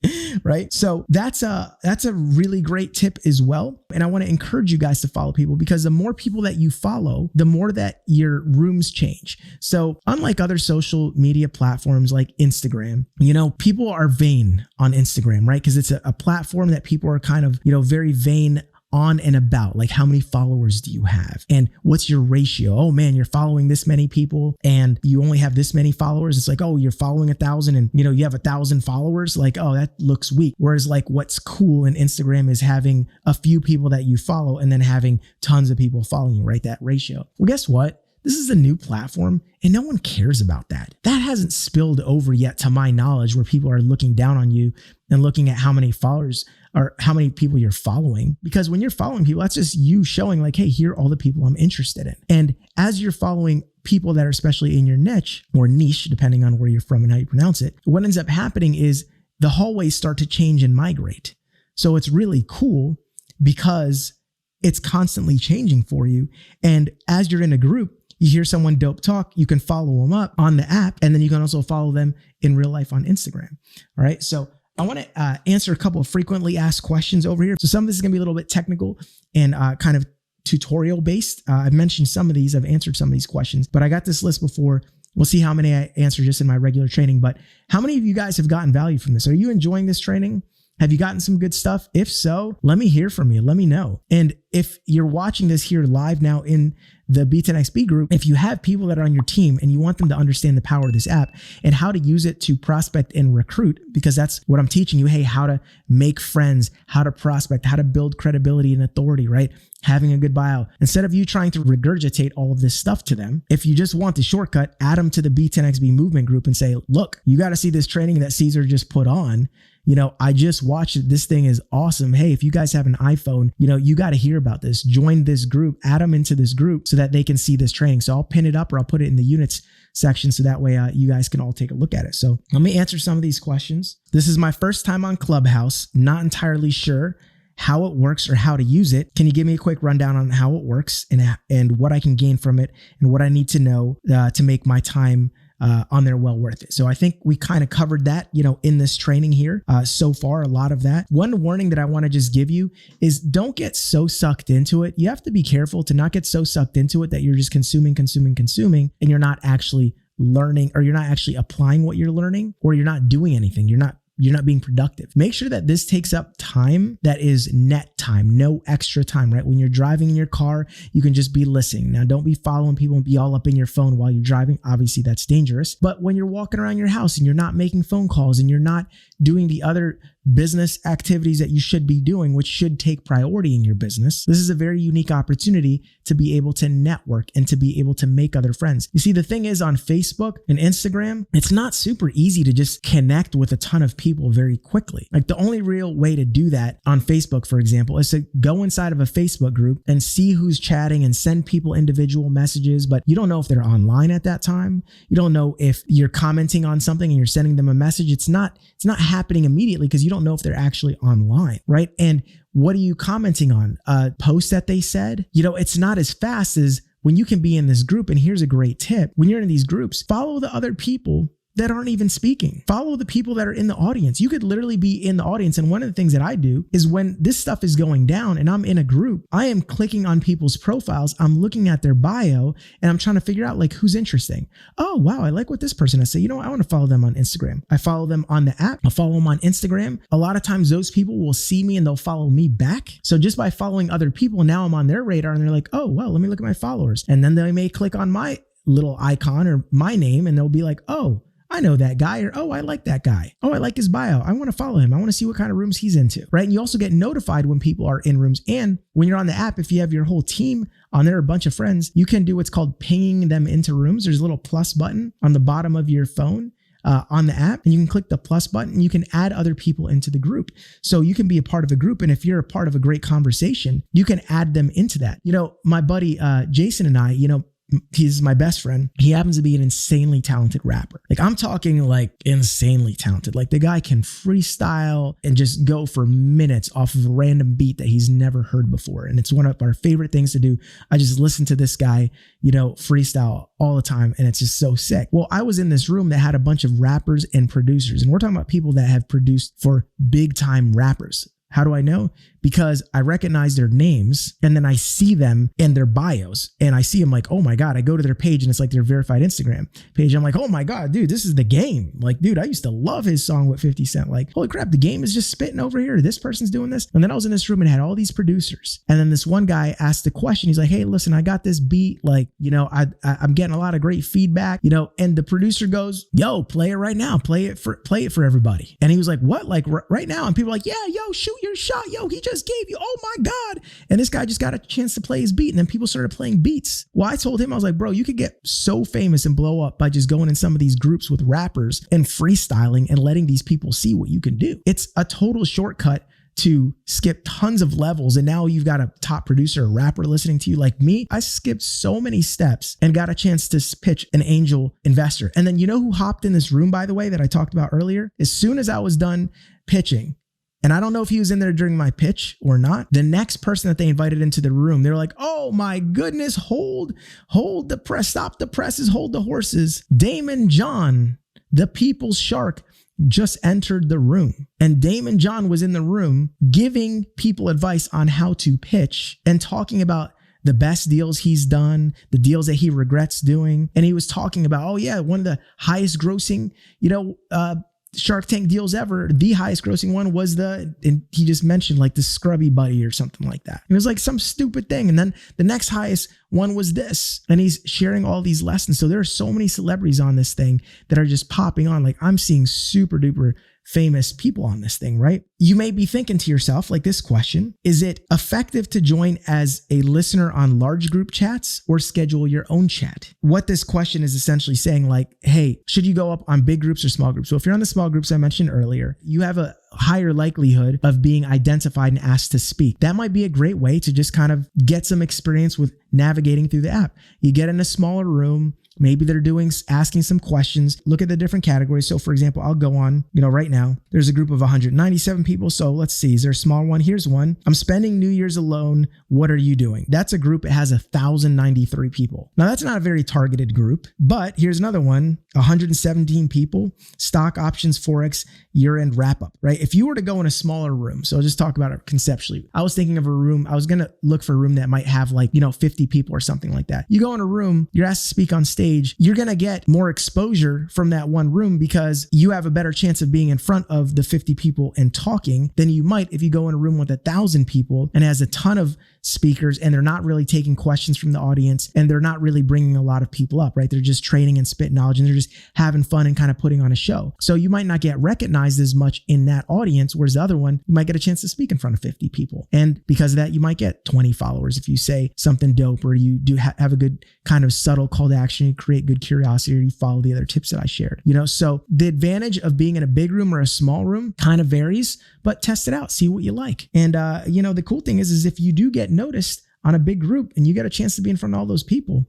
Speaker 1: right? So that's a really great tip as well. And I want to encourage you guys to follow people, because the more people that you follow, the more that your rooms change. So unlike other social media platforms like Instagram, people are vain on Instagram, right? Because it's a platform that people are kind of, very vain on and about, like how many followers do you have and what's your ratio? Oh man, you're following this many people and you only have this many followers. It's like, oh, you're following 1,000 and you have 1,000 followers. Like, oh, that looks weak. Whereas like what's cool in Instagram is having a few people that you follow and then having tons of people following you, right? That ratio. Well, guess what? This is a new platform and no one cares about that. That hasn't spilled over yet to my knowledge, where people are looking down on you and looking at how many followers or how many people you're following. Because when you're following people, that's just you showing like, hey, here are all the people I'm interested in. And as you're following people that are especially in your niche or niche, depending on where you're from and how you pronounce it, what ends up happening is the hallways start to change and migrate. So it's really cool because it's constantly changing for you. And as you're in a group, you hear someone dope talk, you can follow them up on the app, and then you can also follow them in real life on Instagram. All right. So I want to answer a couple of frequently asked questions over here. So some of this is going to be a little bit technical and kind of tutorial based. I've mentioned some of these. I've answered some of these questions, but I got this list before. We'll see how many I answer just in my regular training. But how many of you guys have gotten value from this? Are you enjoying this training? Have you gotten some good stuff? If so, let me hear from you. Let me know. And if you're watching this here live now in the B10XB group, if you have people that are on your team and you want them to understand the power of this app and how to use it to prospect and recruit, because that's what I'm teaching you. Hey, how to make friends, how to prospect, how to build credibility and authority, right? Having a good bio. Instead of you trying to regurgitate all of this stuff to them, if you just want the shortcut, add them to the B10XB movement group and say, look, you got to see this training that Cesar just put on. I just watched it. This thing is awesome. Hey, if you guys have an iPhone, you got to hear about this. Join this group, add them into this group so that they can see this training. So I'll pin it up or I'll put it in the units section so that way you guys can all take a look at it. So let me answer some of these questions. This is my first time on Clubhouse. Not entirely sure how it works or how to use it. Can you give me a quick rundown on how it works and what I can gain from it and what I need to know to make my time on there well worth it? So I think we kind of covered that, in this training here so far, a lot of that. One warning that I want to just give you is don't get so sucked into it. You have to be careful to not get so sucked into it that you're just consuming, and you're not actually learning, or you're not actually applying what you're learning, or you're not doing anything. You're not being productive. Make sure that this takes up time that is net time, no extra time, right? When you're driving in your car, you can just be listening. Now, don't be following people and be all up in your phone while you're driving. Obviously, that's dangerous. But when you're walking around your house and you're not making phone calls and you're not doing the other business activities that you should be doing, which should take priority in your business, this is a very unique opportunity to be able to network and to be able to make other friends. You see, the thing is, on Facebook and Instagram, it's not super easy to just connect with a ton of people very quickly. Like, the only real way to do that on Facebook, for example, is to go inside of a Facebook group and see who's chatting and send people individual messages, but you don't know if they're online at that time. You don't know if you're commenting on something and you're sending them a message. It's not happening immediately because you don't know if they're actually online, right? And what are you commenting on? A post that they said? It's not as fast as when you can be in this group. And here's a great tip. When you're in these groups, follow the other people that aren't even speaking. Follow the people that are in the audience. You could literally be in the audience. And one of the things that I do is when this stuff is going down and I'm in a group, I am clicking on people's profiles. I'm looking at their bio and I'm trying to figure out who's interesting. Oh, wow. I like what this person has to say. I want to follow them on Instagram. I follow them on the app. I follow them on Instagram. A lot of times those people will see me and they'll follow me back. So just by following other people, now I'm on their radar and they're like, oh, well, let me look at my followers. And then they may click on my little icon or my name and they'll be like, oh, I know that guy, or, oh, I like that guy. Oh, I like his bio. I want to follow him. I want to see what kind of rooms he's into, right? And you also get notified when people are in rooms. And when you're on the app, if you have your whole team on there, a bunch of friends, you can do what's called pinging them into rooms. There's a little plus button on the bottom of your phone on the app, and you can click the plus button and you can add other people into the group. So you can be a part of a group. And if you're a part of a great conversation, you can add them into that. My buddy Jason and I, he's my best friend. He happens to be an insanely talented rapper. I'm talking insanely talented. The guy can freestyle and just go for minutes off of a random beat that he's never heard before. And it's one of our favorite things to do. I just listen to this guy, freestyle all the time. And it's just so sick. Well, I was in this room that had a bunch of rappers and producers. And we're talking about people that have produced for big time rappers. How do I know? Because I recognize their names and then I see them in their bios and I see them oh my God, I go to their page and it's their verified Instagram page. I'm like, oh my God, dude, this is The Game. Dude, I used to love his song with 50 Cent. Holy crap, The Game is just spitting over here. This person's doing this. And then I was in this room and had all these producers. And then this one guy asked the question. He's like, hey, listen, I got this beat. I'm getting a lot of great feedback, and the producer goes, yo, play it right now. Play it for everybody. And he was like, what? Right now? And people are like, yeah, yo, shoot your shot. Yo, he just gave you, oh my God. And this guy just got a chance to play his beat. And then people started playing beats. Well, I told him, I was like, bro, you could get so famous and blow up by just going in some of these groups with rappers and freestyling and letting these people see what you can do. It's a total shortcut to skip tons of levels. And now you've got a top producer, a rapper listening to you. Like me, I skipped so many steps and got a chance to pitch an angel investor. And then who hopped in this room, by the way, that I talked about earlier? As soon as I was done pitching, and I don't know if he was in there during my pitch or not, the next person that they invited into the room, they were like, oh my goodness, hold the press, stop the presses, hold the horses. Damon John, the people's shark, just entered the room. And Damon John was in the room giving people advice on how to pitch and talking about the best deals he's done, the deals that he regrets doing. And he was talking about, oh yeah, one of the highest grossing, Shark Tank deals ever. The highest grossing one was and he just mentioned the Scrubby Buddy or something like that. It was some stupid thing. And then the next highest one was this. And he's sharing all these lessons. So there are so many celebrities on this thing that are just popping on. I'm seeing super duper famous people on this thing, right? You may be thinking to yourself this question: is it effective to join as a listener on large group chats or schedule your own chat? What this question is essentially saying, hey, should you go up on big groups or small groups? So if you're on the small groups I mentioned earlier, you have a higher likelihood of being identified and asked to speak. That might be a great way to just kind of get some experience with navigating through the app. You get in a smaller room. Maybe they're asking some questions. Look at the different categories. So for example, I'll go on, right now, there's a group of 197 people. So let's see, is there a small one? Here's one. I'm spending New Year's alone. What are you doing? That's a group. It has 1,093 people. Now that's not a very targeted group, but here's another one, 117 people, stock options, Forex, year-end wrap-up, right? If you were to go in a smaller room, so I'll just talk about it conceptually. I was thinking of a room, I was going to look for a room that might have 50 people or something like that. You go in a room, you're asked to speak on stage, you're going to get more exposure from that one room because you have a better chance of being in front of the 50 people and talking than you might if you go in a room with 1,000 people and has a ton of speakers and they're not really taking questions from the audience and they're not really bringing a lot of people up, right? They're just training and spitting knowledge and they're just having fun and kind of putting on a show. So you might not get recognized as much in that audience, whereas the other one, you might get a chance to speak in front of 50 people. And because of that, you might get 20 followers if you say something dope or you do have a good kind of subtle call to action, you create good curiosity, or you follow the other tips that I shared. So the advantage of being in a big room or a small room kind of varies, but test it out, see what you like. And the cool thing is if you do get noticed on a big group and you get a chance to be in front of all those people,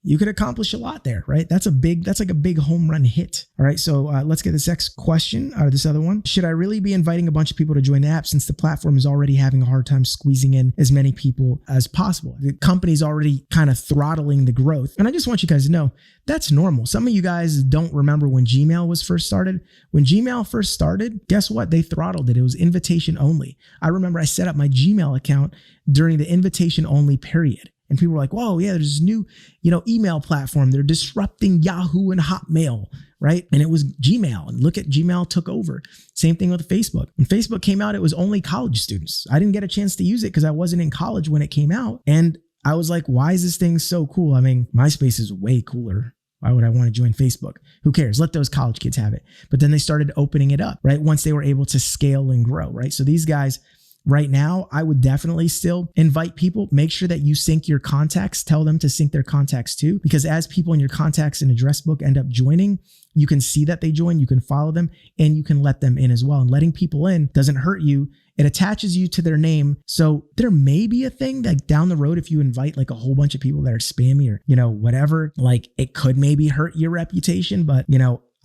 Speaker 1: you could accomplish a lot there, right? That's like a big home run hit. All right. So let's get this next question or this other one. Should I really be inviting a bunch of people to join the app since the platform is already having a hard time squeezing in as many people as possible? The company's already kind of throttling the growth. And I just want you guys to know that's normal. Some of you guys don't remember when Gmail was first started. When Gmail first started, guess what? They throttled it. It was invitation only. I remember I set up my Gmail account during the invitation only period. And people were like, whoa, yeah, there's this new, email platform. They're disrupting Yahoo and Hotmail, right? And it was Gmail. And look at Gmail took over. Same thing with Facebook. When Facebook came out, it was only college students. I didn't get a chance to use it because I wasn't in college when it came out. And I was like, why is this thing so cool? MySpace is way cooler. Why would I want to join Facebook? Who cares? Let those college kids have it. But then they started opening it up, right? Once they were able to scale and grow, right? So these guys, right now, I would definitely still invite people. Make sure that you sync your contacts. Tell them to sync their contacts too, because as people in your contacts and address book end up joining, you can see that they join, you can follow them, and you can let them in as well. And letting people in doesn't hurt you. It attaches you to their name. So there may be a thing that down the road, if you invite a whole bunch of people that are spammy or, whatever, it could maybe hurt your reputation, but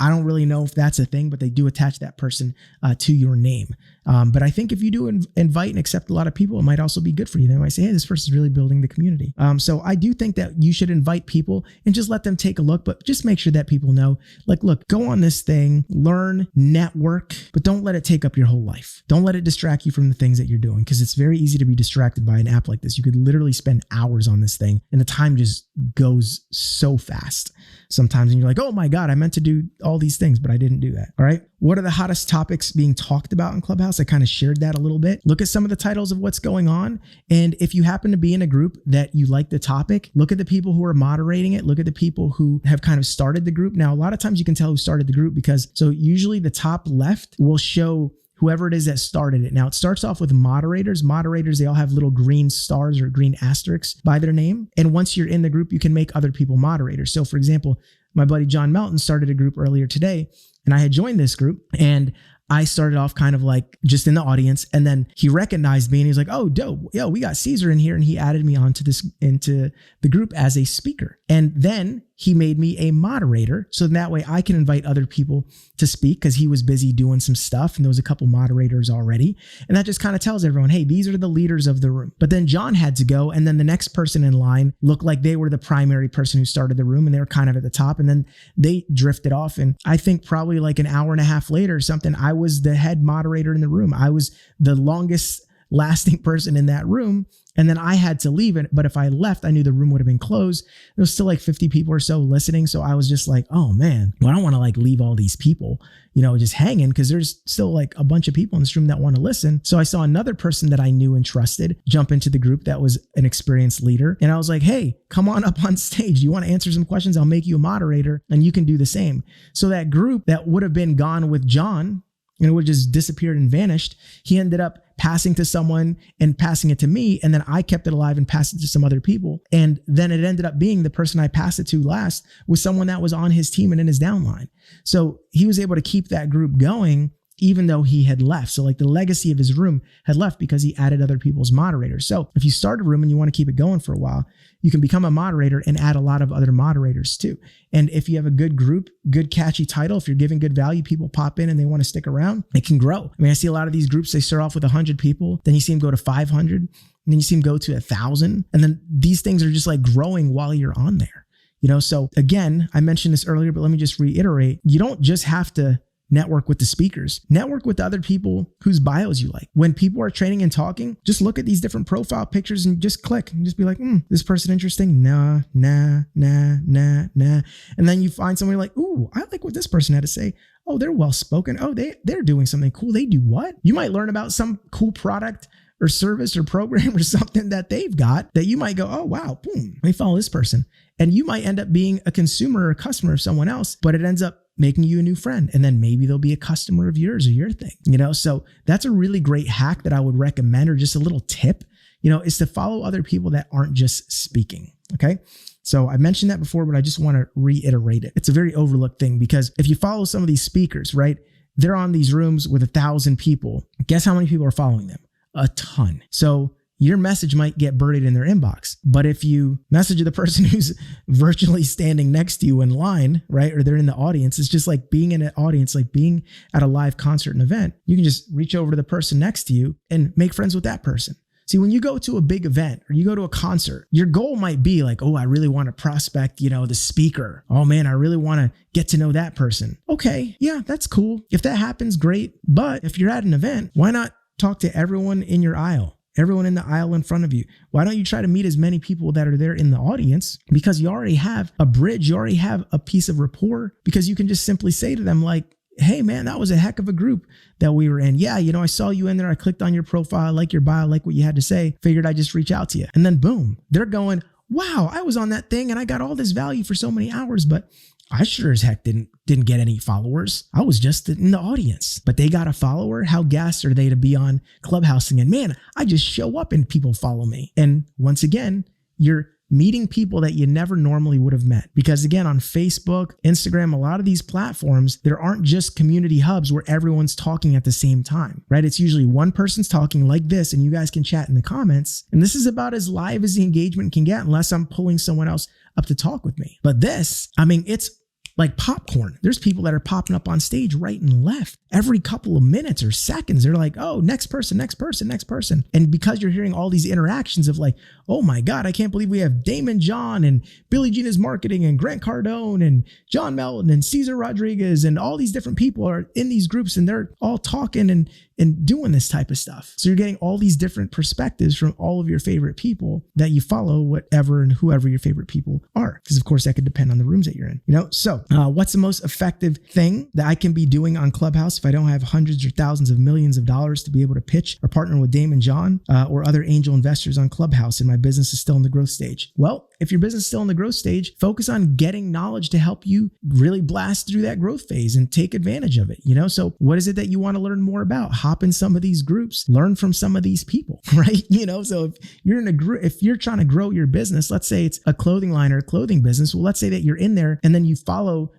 Speaker 1: I don't really know if that's a thing, but they do attach that person to your name. But I think if you do invite and accept a lot of people, it might also be good for you. They might say, hey, this person's really building the community. So I do think that you should invite people and just let them take a look, but just make sure that people know, look, go on this thing, learn, network, but don't let it take up your whole life. Don't let it distract you from the things that you're doing, because it's very easy to be distracted by an app like this. You could literally spend hours on this thing and the time just goes so fast sometimes. And you're like, oh my God, I meant to do all these things, but I didn't do that. All right. What are the hottest topics being talked about in Clubhouse? I kind of shared that a little bit. Look at some of the titles of what's going on. And if you happen to be in a group that you like the topic, look at the people who are moderating it. Look at the people who have kind of started the group. Now, a lot of times you can tell who started the group so usually the top left will show whoever it is that started it. Now, it starts off with moderators. Moderators, they all have little green stars or green asterisks by their name. And once you're in the group, you can make other people moderators. So for example, my buddy John Melton started a group earlier today, and I had joined this group, and I started off kind of just in the audience, and then he recognized me and he was like, oh, dope. Yo, we got Cesar in here. And he added me into the group as a speaker. And then he made me a moderator. So that way I can invite other people to speak, because he was busy doing some stuff and there was a couple moderators already. And that just kind of tells everyone, hey, these are the leaders of the room. But then John had to go, and then the next person in line looked like they were the primary person who started the room, and they were kind of at the top, and then they drifted off. And I think probably an hour and a half later or something, I was the head moderator in the room. I was the longest lasting person in that room. And then I had to leave it. But if I left, I knew the room would have been closed. There was still 50 people or so listening. So I was just like, oh man, well, I don't want to leave all these people, just hanging, because there's still a bunch of people in this room that want to listen. So I saw another person that I knew and trusted jump into the group that was an experienced leader. And I was like, hey, come on up on stage. You want to answer some questions? I'll make you a moderator and you can do the same. So that group that would have been gone with John, and it would have just disappeared and vanished, he ended up passing to someone and passing it to me. And then I kept it alive and passed it to some other people. And then it ended up being the person I passed it to last was someone that was on his team and in his downline. So he was able to keep that group going even though he had left. So like the legacy of his room had left because he added other people's moderators. So if you start a room and you want to keep it going for a while, you can become a moderator and add a lot of other moderators too. And if you have a good group, good catchy title, if you're giving good value, people pop in and they want to stick around, it can grow. I mean, I see a lot of these groups, they start off with 100 people, then you see them go to 500, and then you see them go to 1,000. And then these things are just like growing while you're on there. So again, I mentioned this earlier, but let me just reiterate, you don't just have to network with the speakers. Network with other people whose bios you like. When people are training and talking, just look at these different profile pictures and just click and just be like, this person interesting? Nah. And then you find somebody like, ooh, I like what this person had to say. Oh, they're well-spoken. Oh, they're doing something cool. They do what? You might learn about some cool product or service or program or something that they've got that you might go, oh, wow, boom, let me follow this person. And you might end up being a consumer or a customer of someone else, but it ends up making you a new friend. And then maybe they'll be a customer of yours or your thing, So that's a really great hack that I would recommend, or just a little tip, is to follow other people that aren't just speaking. Okay. So I mentioned that before, but I just want to reiterate it. It's a very overlooked thing, because if you follow some of these speakers, right, they're on these rooms with 1,000 people. Guess how many people are following them? A ton. So your message might get buried in their inbox. But if you message the person who's virtually standing next to you in line, right, or they're in the audience, it's just like being in an audience, like being at a live concert and event. You can just reach over to the person next to you and make friends with that person. See, when you go to a big event or you go to a concert, your goal might be like, oh, I really want to prospect, the speaker. Oh man, I really want to get to know that person. Okay, yeah, that's cool. If that happens, great. But if you're at an event, why not talk to everyone in your aisle? Everyone in the aisle in front of you. Why don't you try to meet as many people that are there in the audience? Because you already have a bridge, you already have a piece of rapport, because you can just simply say to them like, hey man, that was a heck of a group that we were in. Yeah, I saw you in there. I clicked on your profile. I like your bio, I like what you had to say. Figured I'd just reach out to you. And then boom, they're going, wow, I was on that thing and I got all this value for so many hours, but I sure as heck didn't get any followers. I was just in the audience, but they got a follower. How gassed are they to be on Clubhouse and man, I just show up and people follow me. And once again, you're meeting people that you never normally would have met. Because again, on Facebook, Instagram, a lot of these platforms, there aren't just community hubs where everyone's talking at the same time, right? It's usually one person's talking like this and you guys can chat in the comments. And this is about as live as the engagement can get, unless I'm pulling someone else up to talk with me. But this, it's like popcorn. There's people that are popping up on stage right and left every couple of minutes or seconds. They're like, oh, next person. And because you're hearing all these interactions of like, oh my God, I can't believe we have Damon John and Billie Jean is Marketing and Grant Cardone and John Melton and Cesar Rodriguez and all these different people are in these groups and they're all talking and doing this type of stuff. So you're getting all these different perspectives from all of your favorite people that you follow, whatever and whoever your favorite people are. Because of course that could depend on the rooms that you're in, So what's the most effective thing that I can be doing on Clubhouse if I don't have hundreds or thousands of millions of dollars to be able to pitch or partner with Damon John or other angel investors on Clubhouse and my business is still in the growth stage? Well, if your business is still in the growth stage, focus on getting knowledge to help you really blast through that growth phase and take advantage of it. So what is it that you want to learn more about? Hop in some of these groups, learn from some of these people, right? So if you're in a group, if you're trying to grow your business, let's say it's a clothing line or a clothing business. Well, let's say that you're in there and then you follow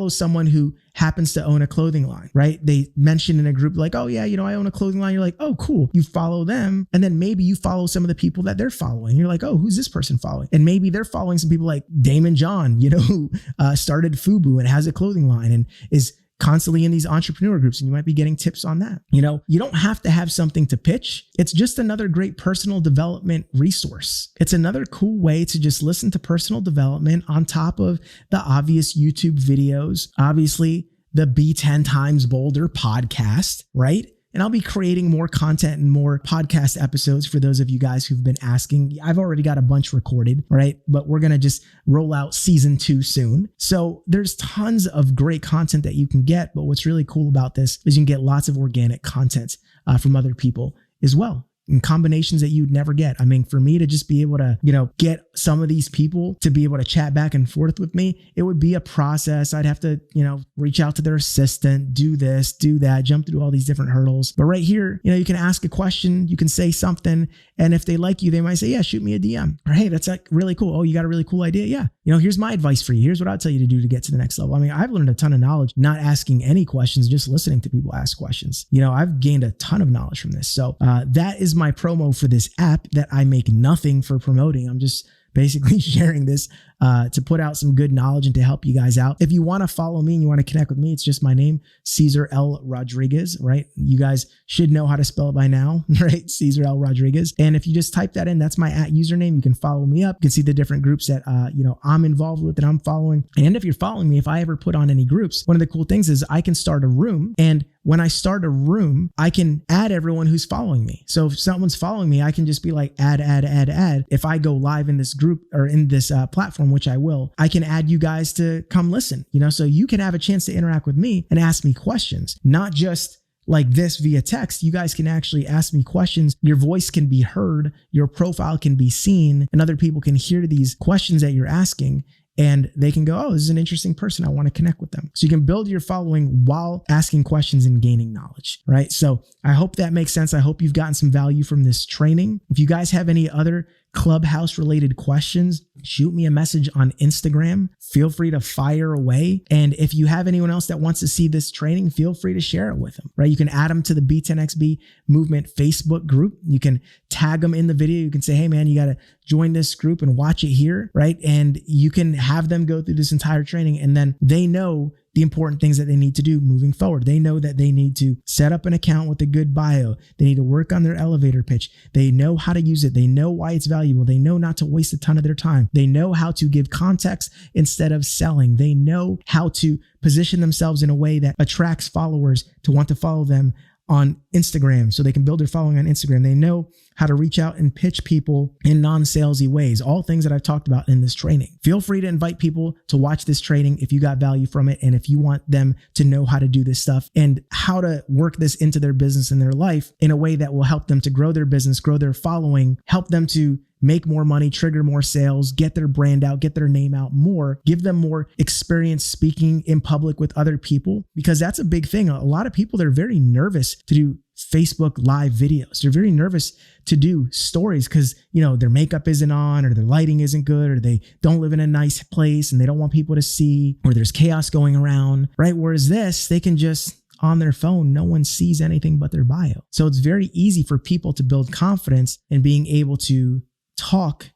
Speaker 1: someone who happens to own a clothing line, right? They mention in a group like, oh yeah, I own a clothing line. You're like, oh, cool. You follow them. And then maybe you follow some of the people that they're following. You're like, oh, who's this person following? And maybe they're following some people like Damon John, who started FUBU and has a clothing line and is constantly in these entrepreneur groups, and you might be getting tips on that. You don't have to have something to pitch. It's just another great personal development resource. It's another cool way to just listen to personal development on top of the obvious YouTube videos, obviously the Be 10 Times Bolder podcast, right? And I'll be creating more content and more podcast episodes for those of you guys who've been asking. I've already got a bunch recorded, right? But we're going to just roll out season 2 soon. So there's tons of great content that you can get. But what's really cool about this is you can get lots of organic content from other people as well. in combinations that you'd never get. I mean, for me to just be able to, get some of these people to be able to chat back and forth with me, it would be a process. I'd have to, reach out to their assistant, do this, do that, jump through all these different hurdles. But right here, you can ask a question, you can say something, and if they like you, they might say, yeah, shoot me a DM. Or, hey, that's like really cool. Oh, you got a really cool idea? Yeah. Here's my advice for you. Here's what I'll tell you to do to get to the next level. I mean, I've learned a ton of knowledge, not asking any questions, just listening to people ask questions. I've gained a ton of knowledge from this. So that is my promo for this app that I make nothing for promoting. I'm just basically sharing this to put out some good knowledge and to help you guys out. If you want to follow me and you want to connect with me, it's just my name, Cesar L. Rodriguez, right? You guys should know how to spell it by now, right? Cesar L. Rodriguez. And if you just type that in, that's my @username. You can follow me up. You can see the different groups that, I'm involved with, that I'm following. And if you're following me, if I ever put on any groups, one of the cool things is I can start a room, and when I start a room, I can add everyone who's following me. So if someone's following me, I can just be like, add. If I go live in this group or in this platform, which I will, I can add you guys to come listen, so you can have a chance to interact with me and ask me questions, not just like this via text. You guys can actually ask me questions. Your voice can be heard, your profile can be seen, and other people can hear these questions that you're asking. And they can go, oh, this is an interesting person. I want to connect with them. So you can build your following while asking questions and gaining knowledge, right? So I hope that makes sense. I hope you've gotten some value from this training. If you guys have any other Clubhouse related questions, shoot me a message on Instagram. Feel free to fire away. And if you have anyone else that wants to see this training, feel free to share it with them, right? You can add them to the B10XB Movement Facebook group. You can tag them in the video. You can say, hey man, you got to join this group and watch it here, right? And you can have them go through this entire training, and then they know the important things that they need to do moving forward. They know that they need to set up an account with a good bio. They need to work on their elevator pitch. They know how to use it. They know why it's valuable. They know not to waste a ton of their time. They know how to give context instead of selling. They know how to position themselves in a way that attracts followers to want to follow them on Instagram, so they can build their following on Instagram. They know how to reach out and pitch people in non-salesy ways, all things that I've talked about in this training. Feel free to invite people to watch this training if you got value from it, and if you want them to know how to do this stuff and how to work this into their business and their life in a way that will help them to grow their business, grow their following, help them to make more money, trigger more sales, get their brand out, get their name out more, give them more experience speaking in public with other people, because that's a big thing. A lot of people, they're very nervous to do Facebook live videos. They're very nervous to do stories because, their makeup isn't on, or their lighting isn't good, or they don't live in a nice place and they don't want people to see, or there's chaos going around, right? Whereas this, they can just on their phone, no one sees anything but their bio. So it's very easy for people to build confidence in being able to talk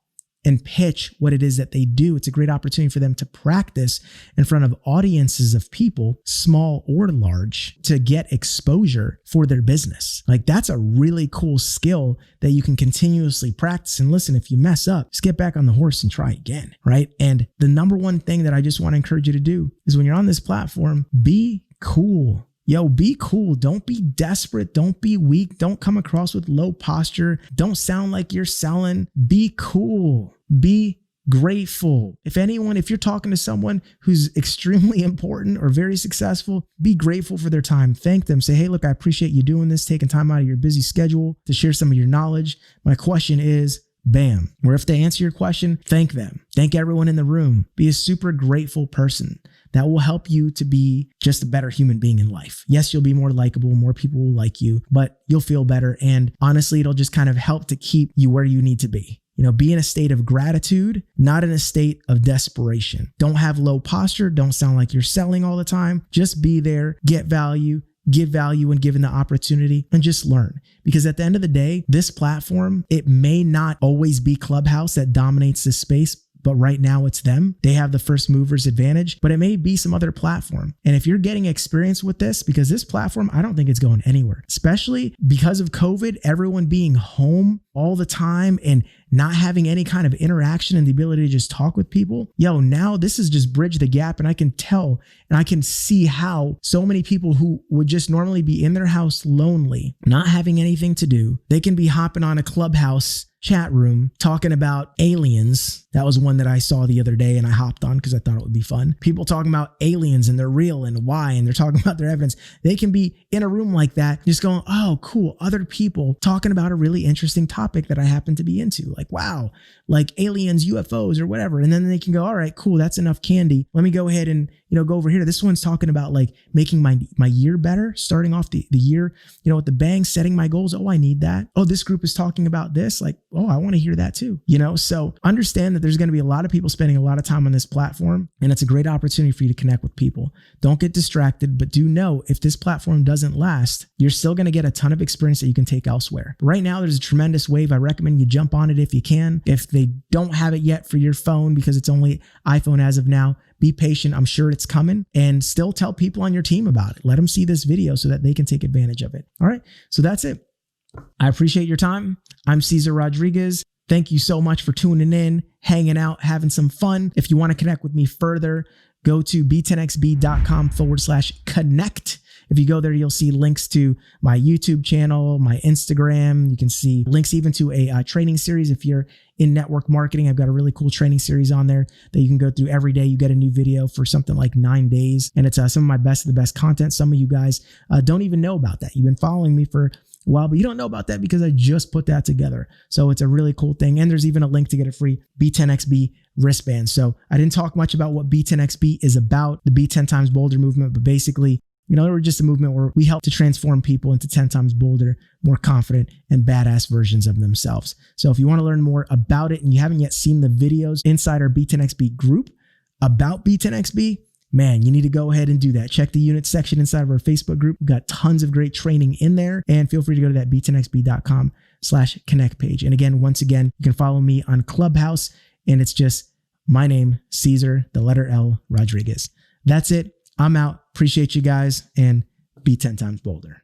Speaker 1: and pitch what it is that they do. It's a great opportunity for them to practice in front of audiences of people, small or large, to get exposure for their business. Like, that's a really cool skill that you can continuously practice. And listen, if you mess up, just get back on the horse and try again, right? And the number one thing that I just want to encourage you to do is, when you're on this platform, be cool. Yo, be cool. Don't be desperate. Don't be weak. Don't come across with low posture. Don't sound like you're selling. Be cool. Be grateful. If you're talking to someone who's extremely important or very successful, be grateful for their time. Thank them. Say, hey, look, I appreciate you doing this, taking time out of your busy schedule to share some of your knowledge. My question is, bam. Or if they answer your question, thank them. Thank everyone in the room. Be a super grateful person. That will help you to be just a better human being in life. Yes, you'll be more likable, more people will like you, but you'll feel better. And honestly, it'll just kind of help to keep you where you need to be. Be in a state of gratitude, not in a state of desperation. Don't have low posture. Don't sound like you're selling all the time. Just be there, get value, give value when given the opportunity, and just learn. Because at the end of the day, this platform, it may not always be Clubhouse that dominates this space, but right now it's them. They have the first movers advantage, but it may be some other platform. And if you're getting experience with this, because this platform, I don't think it's going anywhere, especially because of COVID, everyone being home all the time and not having any kind of interaction and the ability to just talk with people. Yo, now this is just bridge the gap, and I can tell and I can see how so many people who would just normally be in their house lonely, not having anything to do, they can be hopping on a Clubhouse chat room talking about aliens. That was one that I saw the other day and I hopped on because I thought it would be fun. People talking about aliens and they're real and why, and they're talking about their evidence. They can be in a room like that just going, oh, cool. Other people talking about a really interesting topic that I happen to be into. Like, wow, like aliens, UFOs or whatever. And then they can go, all right, cool. That's enough candy. Let me go ahead and, go over here. This one's talking about like making my year better, starting off the year, with the bang, setting my goals. Oh, I need that. Oh, this group is talking about this. Like, oh, I want to hear that too. So understand that there's going to be a lot of people spending a lot of time on this platform, and it's a great opportunity for you to connect with people. Don't get distracted, but do know if this platform doesn't last, you're still going to get a ton of experience that you can take elsewhere. But right now, there's a tremendous wave. I recommend you jump on it if you can. If they don't have it yet for your phone, because it's only iPhone as of now, be patient. I'm sure it's coming, and still tell people on your team about it. Let them see this video so that they can take advantage of it. All right. So that's it. I appreciate your time. I'm Cesar Rodriguez. Thank you so much for tuning in, hanging out, having some fun. If you want to connect with me further, go to b10xb.com/connect. If you go there, you'll see links to my YouTube channel, my Instagram. You can see links even to a training series. If you're in network marketing, I've got a really cool training series on there that you can go through every day. You get a new video for something like 9 days. And it's some of my best of the best content. Some of you guys don't even know about that. You've been following me for a while, but you don't know about that because I just put that together. So it's a really cool thing. And there's even a link to get a free B10XB wristband. So I didn't talk much about what B10XB is about, the Be 10 Times Bolder movement, but basically, we're just a movement where we help to transform people into 10 times bolder, more confident, and badass versions of themselves. So if you want to learn more about it and you haven't yet seen the videos inside our B10XB group about B10XB, man, you need to go ahead and do that. Check the unit section inside of our Facebook group. We've got tons of great training in there, and feel free to go to that b10xb.com/connect page. And again, once again, you can follow me on Clubhouse, and it's just my name, Cesar, the letter L, Rodriguez. That's it. I'm out. Appreciate you guys, and be 10 times bolder.